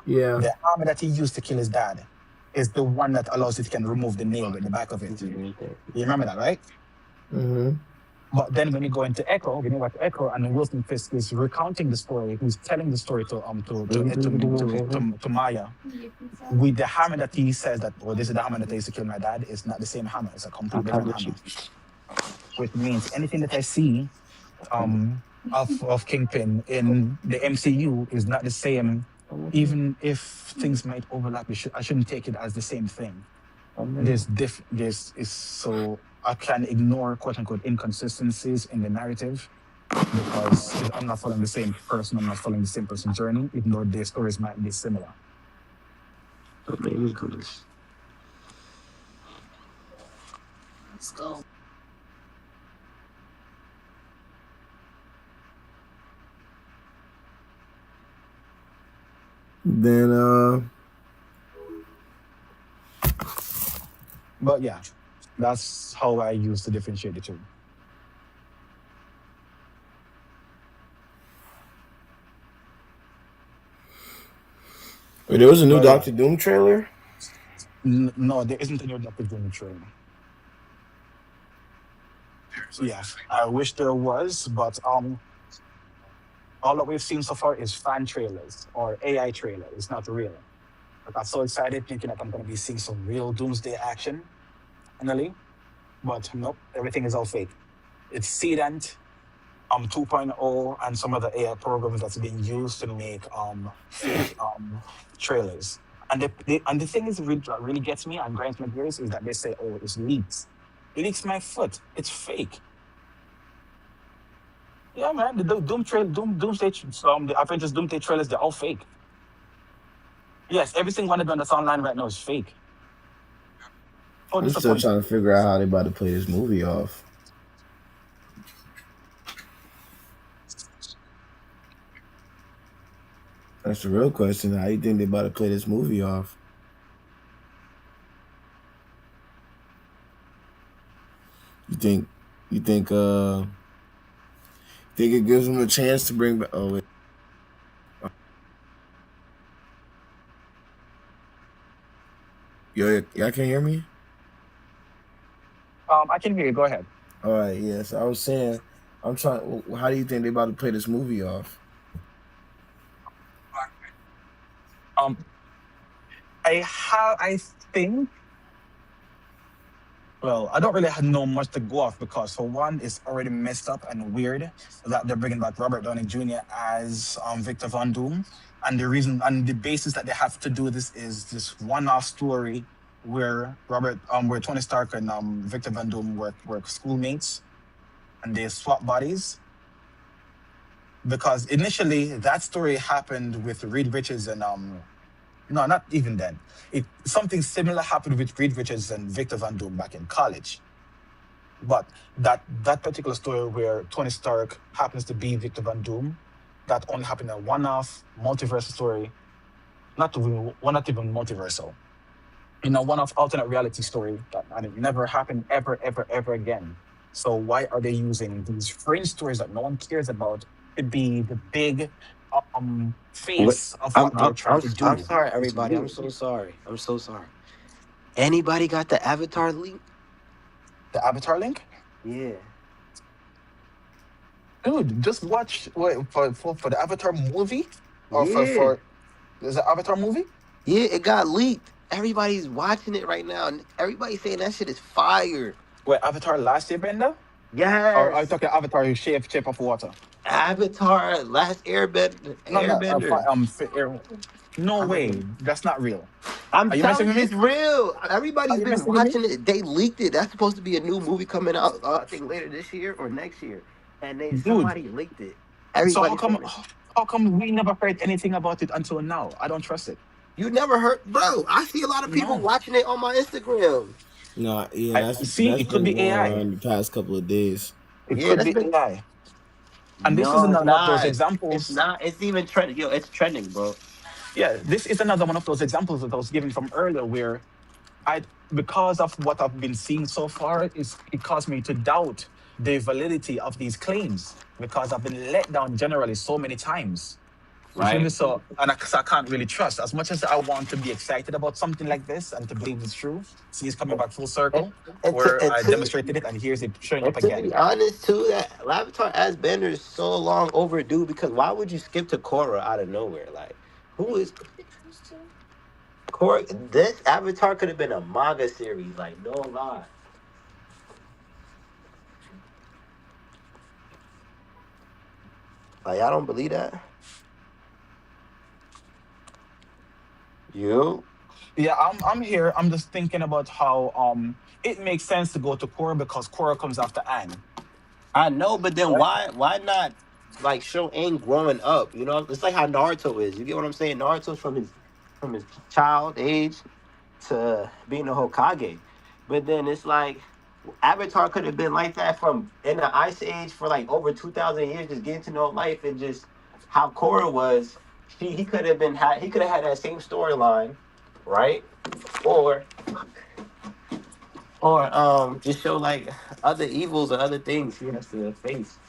S4: Yeah. Yeah.
S3: The hammer that he used to kill his dad is the one that allows it can remove the nail with the back of it. You remember that, right?
S4: Mm-hmm.
S3: But then when you go into Echo, when you watch Echo, and Wilson Fisk is recounting the story, he's telling the story to Maya with the hammer that he says that, oh, this is the hammer that I used to kill my dad. It's not the same hammer. It's a
S6: I'm
S3: complete
S6: coming
S3: different
S6: with you.
S3: hammer, which means anything that I see of Kingpin in the MCU is not the same. Even if things might overlap, I shouldn't take it as the same thing. This is so I can ignore quote unquote inconsistencies in the narrative because I'm not following the same person. I'm not following the same person's journey, even though their stories might be similar.
S4: Then
S3: But yeah, that's how I use to differentiate the two.
S4: there was a new
S3: But yeah,
S4: Doctor Doom trailer.
S3: no, there isn't any Dr. Doom trailer. So yeah, I wish there was, but all that we've seen so far is fan trailers or AI trailers. It's not real. Like, I'm so excited thinking that I'm going to be seeing some real Doomsday action finally, but nope, everything is all fake. It's Seedant, 2.0, and some other AI programs that's being used to make fake trailers. And the thing is that really gets me and grinds my gears is that they say, oh, it's leaks. Leaks my foot. It's fake. Yeah, man. The Doomsday, the Avengers Doomsday trailers, they're all fake. Yes, every single one of them that's online right now is fake. So
S4: I'm still
S3: disappointing.
S4: trying to figure out how they about to play this movie off. That's the real question. How you think they about to play this movie off? You think you think it gives them a chance to bring back? Oh wait, y'all can hear me?
S3: I can hear you. Go ahead.
S4: All right, yes. I was saying, I'm trying. How do you think they about to play this movie off?
S3: Um, I think. Well, I don't really know much to go off because, for one, it's already messed up and weird that they're bringing back Robert Downey Jr. as Victor Von Doom, and the reason and the basis that they have to do this is this one-off story where Tony Stark and Victor Von Doom work schoolmates and they swap bodies because initially that story happened with Reed Richards and No, not even then. It something similar happened with Reed Richards and Victor Van Doom back in college. But that particular story where Tony Stark happens to be Victor Van Doom, that only happened in a one-off multiverse story, not even multiversal, in a one-off alternate reality story, and it never happened ever, ever, ever again. So why are they using these fringe stories that no one cares about to be the big
S6: What?
S3: face of what they're trying to
S6: I'm
S3: do?
S6: sorry,
S3: It's
S6: everybody. I'm
S3: weird.
S6: so sorry. I'm so sorry. Anybody got the Avatar link?
S3: The Avatar link,
S6: Yeah.
S3: dude. Just watch wait, for the Avatar movie, or
S6: Yeah.
S3: for there's an Avatar movie.
S6: Yeah, it got leaked. Everybody's watching it right now, and everybody's saying that shit is fire.
S3: Where Avatar last year, Brenda? Or are you
S6: Yes.
S3: talking Avatar shape of water?
S6: Avatar, Last Airbender.
S3: No, no.
S6: Airbender.
S3: No
S6: I don't
S3: way.
S6: know.
S3: That's not real.
S6: I'm
S3: Are you messing
S6: telling
S3: with
S6: you,
S3: me?
S6: it's real.
S3: Are
S6: Everybody's
S3: you
S6: been
S3: messing with me?
S6: watching it. They leaked it. That's supposed to be a new movie coming out, I think later this year or next year. And they
S3: Dude,
S6: somebody leaked it.
S3: so
S6: Everybody's saying it.
S3: how come we never heard anything about it until now? I don't trust it.
S6: You never heard, bro? I see a lot of people
S3: No.
S6: watching it on my Instagram.
S4: No, yeah,
S3: I
S4: that's
S3: see it could
S4: been
S3: be
S4: going
S3: AI.
S4: around the past couple of days.
S3: It
S6: Yeah,
S3: could
S6: that's
S3: be
S6: been.
S3: AI. And this is
S6: No, it's
S3: another one of those
S6: not. It's
S3: examples.
S6: not. It's even trending. Yo, it's trending, bro.
S3: Yeah, this is another one of those examples that I was giving from earlier where I because of what I've been seeing so far, it caused me to doubt the validity of these claims because I've been let down generally so many times. You feel me?
S6: Right?
S3: So, so I can't really trust. As much as I want to be excited about something like this and to believe it's true, see it's coming back full
S6: And,
S3: circle,
S6: and to
S3: where
S6: and
S3: I
S6: to
S3: demonstrated it and here's it showing up
S6: and to be
S3: again.
S6: honest, too, that Avatar as Bender is so long overdue because why would you skip to Korra out of nowhere? Like, who is Korra? This Avatar could have been a manga series. Like, no lie. Like, I don't believe that. You?
S3: Yeah, I'm here. I'm just thinking about how it makes sense to go to Korra because Korra comes after Aang.
S6: I know, but then
S3: Right?
S6: why not like show Aang growing up? You know, it's like how Naruto is. You get what I'm saying? Naruto's from his child age to being a Hokage. But then it's like Avatar could have been like that from in the Ice Age for like over 2,000 years, just getting to know life and just how Korra was. He could have he could have had that same storyline, right? Or just show like other evils or other things he has to face.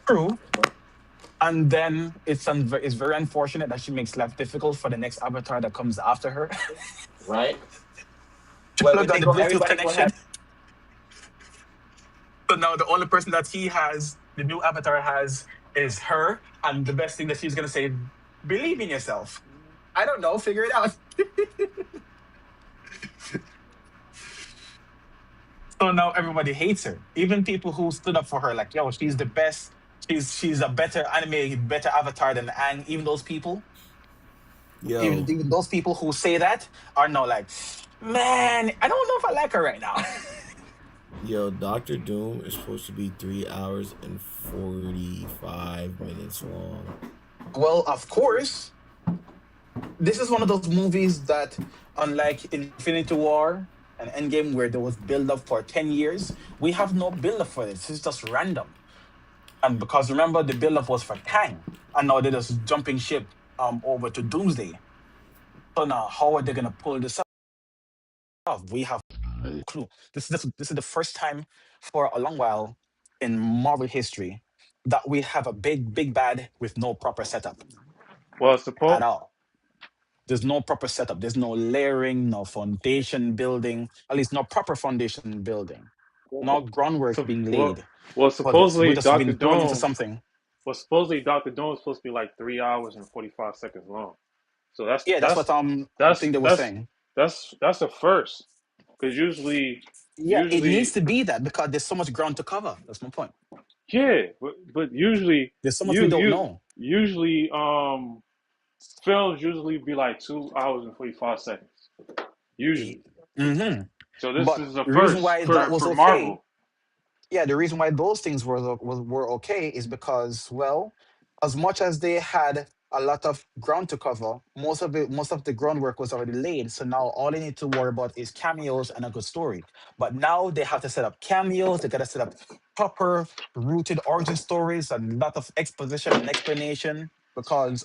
S3: True. And then it's very unfortunate that she makes life difficult for the next avatar that comes after her.
S6: Right?
S3: She
S6: What
S3: plugged on
S6: they
S3: the
S6: go?
S3: Bluetooth
S6: Everybody gonna
S3: connection.
S6: have.
S3: So now the only person that he has, the new avatar has, is her. And the best thing that she's gonna say, believe in yourself. I don't know, figure it out. So now everybody hates her. Even people who stood up for her, like, yo, she's the best. She's a better anime, better avatar than Aang. Even those people,
S4: Yo,
S3: even those people who say that are now like, man, I don't know if I like her right now.
S4: yo, Doctor Doom is supposed to be 3 hours and 45 minutes long.
S3: Well, of course, this is one of those movies that, unlike Infinity War and Endgame, where there was build up for 10 years, we have no build up for this. It's just random. And because remember, the build up was for Kang, and now they're just jumping ship over to Doomsday. So now, how are they gonna pull this off? We have no clue. This is the first time for a long while in Marvel history that we have a big bad with no proper setup
S2: Well,
S3: at
S2: suppose
S3: all. There's no proper setup. There's no layering, no foundation building, at least no proper foundation building, no groundwork
S2: so
S3: being
S2: well,
S3: laid
S2: well
S3: for this. We
S2: supposedly
S3: just
S2: Doctor
S3: been thrown into
S2: Doom.
S3: something.
S2: Well, supposedly Doctor Doom is supposed to be like 3 hours and 45 seconds long. So that's
S3: Yeah, that's what
S2: that's
S3: I
S2: that's
S3: think they were
S2: that's
S3: saying.
S2: that's a first. Because
S3: Yeah, it needs
S2: usually,
S3: to be that because there's so much ground to cover. That's my point.
S2: yeah, but usually
S3: There's so much we
S2: you
S3: don't
S2: you
S3: know.
S2: usually films usually be like 2 hours and 45 seconds. Usually.
S3: Mm-hmm.
S2: So this
S3: But
S2: is a
S3: the reason
S2: first
S3: why that was
S2: for
S3: okay,
S2: Marvel.
S3: yeah, the reason why those things were okay is because, well, as much as they had a lot of ground to cover. Most of the groundwork was already laid. So now all they need to worry about is cameos and a good story. But now they have to set up cameos. They got to set up proper rooted origin stories and a lot of exposition and explanation. Because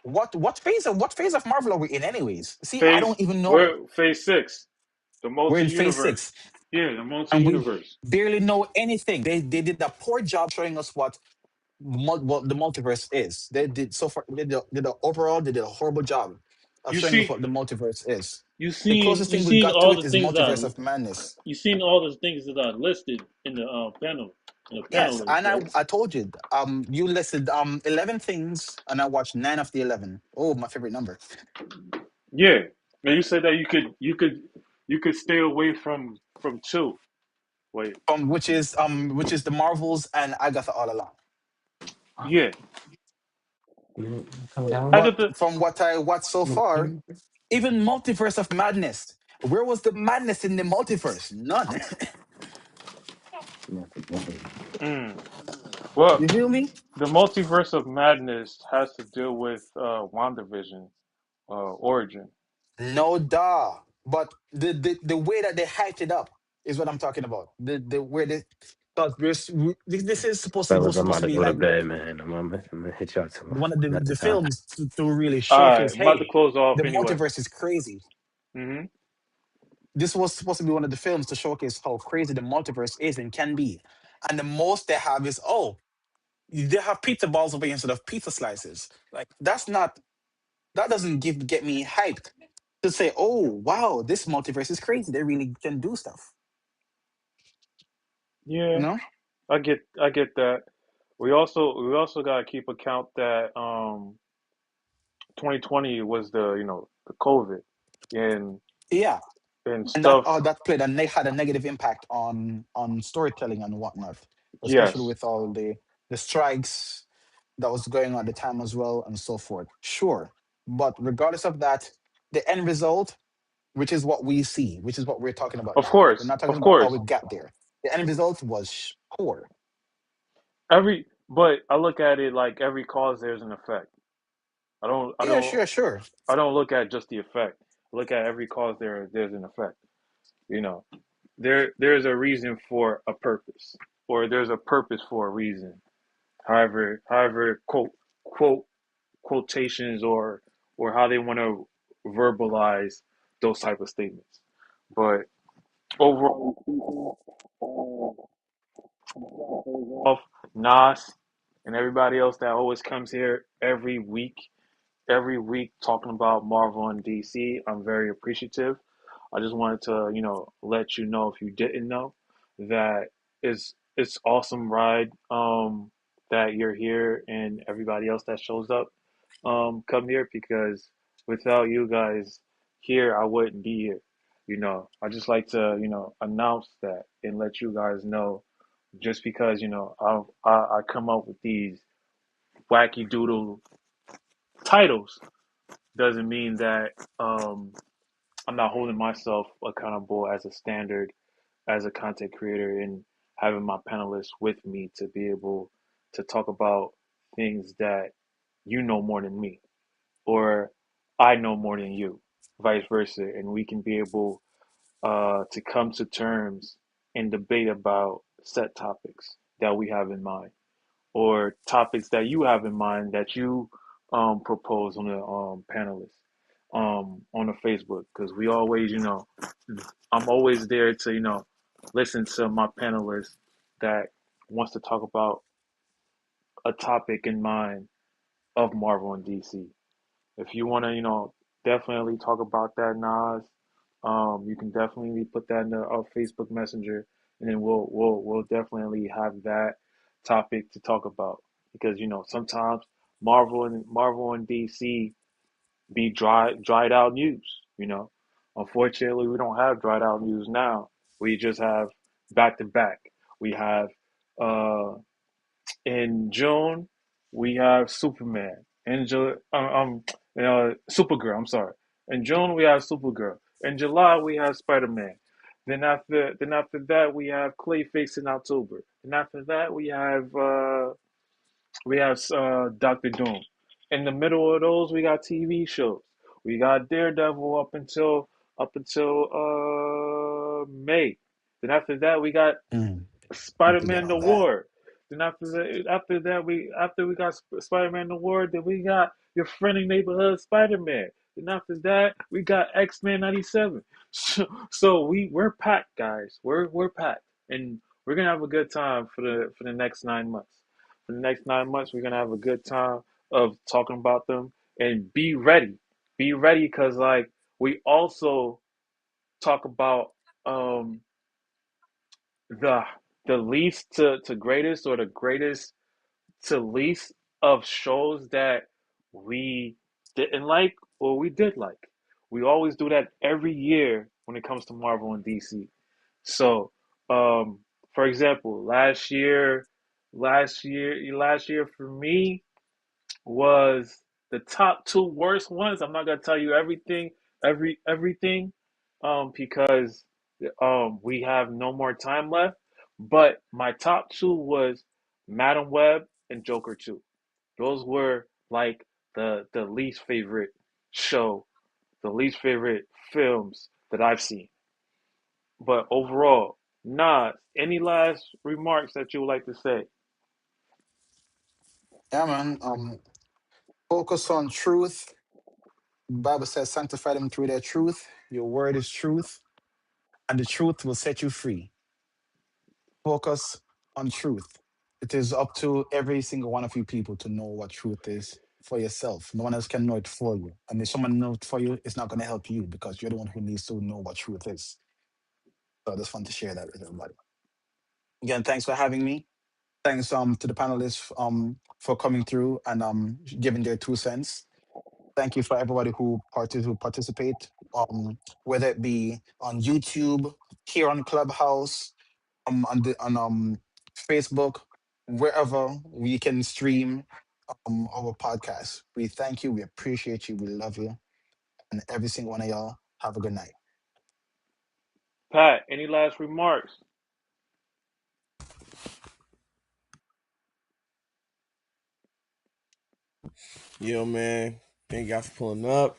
S3: what phase of Marvel are we in anyways? See, I
S2: Phase
S3: don't even know.
S2: we're phase 6, the
S3: We're in phase
S2: multi-universe.
S3: six,
S2: Yeah, the
S3: and we
S2: multi-universe.
S3: barely know anything. They did a poor job showing us what the multiverse is. They did so far. They did a horrible job of
S2: You
S3: showing us
S2: see,
S3: what the multiverse is. The
S2: you
S3: closest thing we
S2: seen
S3: got to
S2: all
S3: it
S2: the
S3: is
S2: things
S3: Multiverse
S2: that
S3: of Madness.
S2: you seen all the things that are listed in the panel, in the panel
S3: Yes,
S2: list,
S3: and
S2: right?
S3: I told you you listed 11 things, and I watched 9 of the 11. Oh, my favorite number.
S2: Yeah. Now you said that you could stay away from two. Wait.
S3: Which is the Marvels and Agatha all along.
S2: Yeah.
S6: Come down.
S2: I got
S3: But
S2: the
S3: from what I watched so far, even Multiverse of Madness, where was the madness in the multiverse? None.
S2: mm, well,
S3: You feel me?
S2: the multiverse of madness has to deal with WandaVision origin.
S3: No, duh. But the way that they hyped it up is what I'm talking about. The way they thought this is
S6: Fellas, I'm
S3: supposed
S6: about
S3: to
S6: to
S3: be
S6: go to
S3: like
S6: bed, man. I'm gonna hit y'all tomorrow.
S3: one of
S6: Not
S3: the
S6: this time.
S3: films to really
S2: All
S3: showcase,
S2: right, I'm about to
S3: hey,
S2: close off
S3: the
S2: anyway.
S3: multiverse is crazy.
S2: Hmm.
S3: This was supposed to be one of the films to showcase how crazy the multiverse is and can be. And the most they have is, oh, they have pizza balls over here instead of pizza slices. Like that doesn't get me hyped to say, oh wow, this multiverse is crazy. They really can do stuff. You
S2: Yeah,
S3: know?
S2: I get that. We also gotta keep account that 2020 was the COVID and
S3: Yeah. And that
S2: stuff.
S3: that played had a negative impact on storytelling and whatnot, especially
S2: Yes,
S3: with all the strikes that was going on at the time as well and so forth. Sure. But regardless of that, the end result, which is what we see, which is what we're talking about
S2: of
S3: now. We're
S2: course,
S3: not talking
S2: of
S3: about how
S2: course.
S3: we got there. The end result was poor.
S2: But I look at it like every cause there's an effect. I don't I
S3: Yeah,
S2: don't
S3: sure, sure.
S2: I don't look at just the effect. I look at every cause there's an effect. You know, there's a reason for a purpose, or there's a purpose for a reason. However, quote quotations or how they want to verbalize those type of statements. But overall, off Nas and everybody else that always comes here every week talking about Marvel and DC. I'm very appreciative. I just wanted to, let you know if you didn't know that it's awesome ride that you're here and everybody else that shows up come here because without you guys here I wouldn't be here. I just like to, announce that and let you guys know just because, I come up with these wacky doodle titles doesn't mean that I'm not holding myself accountable as a standard as a content creator and having my panelists with me to be able to talk about things that you know more than me or I know more than you, vice versa, and we can be able to come to terms and debate about set topics that we have in mind or topics that you have in mind that you propose on the panelists on the Facebook because we always, I'm always there to, listen to my panelists that wants to talk about a topic in mind of Marvel and DC. If you want to, definitely talk about that, Nas, you can definitely put that in the Facebook Messenger, and then we'll definitely have that topic to talk about because sometimes Marvel and DC be dried out news. Unfortunately, we don't have dried out news now. We just have back to back. We have uh, in June, we have Superman. Supergirl. I'm sorry. In June, we have Supergirl. In July, we have Spider-Man. Then after that, we have Clayface in October. And after that, we have Doctor Doom. In the middle of those, we got TV shows. We got Daredevil up until May. Then after that, we got
S3: Mm. Don't forget
S2: Spider-Man: The
S3: all that.
S2: War. Then after we got Spider-Man: The War. Then we got your friendly neighborhood Spider-Man. Then after that, we got X-Men '97. So we're packed, guys. We're packed, and we're gonna have a good time for the next 9 months. For the next 9 months, we're gonna have a good time of talking about them, and be ready. Be ready, because like we also talk about um the the least to greatest, or the greatest to least of shows that we didn't like or we did like. We always do that every year when it comes to Marvel and DC. So, for example, last year for me was the top two worst ones. I'm not gonna tell you everything, because we have no more time left. But my top two was Madam Web and Joker 2. Those were like the least favorite show, the least favorite films that I've seen. But overall, Nas, any last remarks that you would like to say?
S3: Yeah, man. Focus on truth. Bible says, sanctify them through their truth. Your word is truth, and the truth will set you free. Focus on truth. It is up to every single one of you people to know what truth is for yourself. No one else can know it for you. And if someone knows it for you, it's not going to help you because you're the one who needs to know what truth is. So I just want to share that with everybody. Again, thanks for having me. Thanks to the panelists for coming through and giving their 2 cents. Thank you for everybody who participate, whether it be on YouTube, here on Clubhouse, on Facebook, wherever we can stream our podcast. We thank you, we appreciate you, we love you, and every single one of y'all have a good night.
S2: Pat, any last remarks?
S4: Yo, man. Thank y'all for pulling up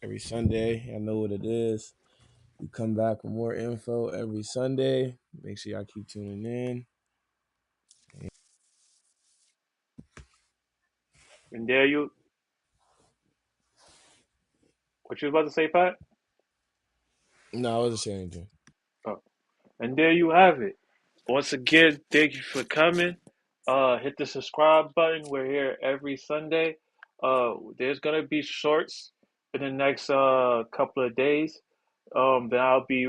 S4: every Sunday. I know what it is. We come back with more info every Sunday. Make sure y'all keep tuning in.
S2: And there you, what you was about to say, Pat?
S4: No, I wasn't saying anything.
S2: Oh. And there you have it. Once again, thank you for coming. Hit the subscribe button. We're here every Sunday. There's gonna be shorts in the next couple of days. Then I'll be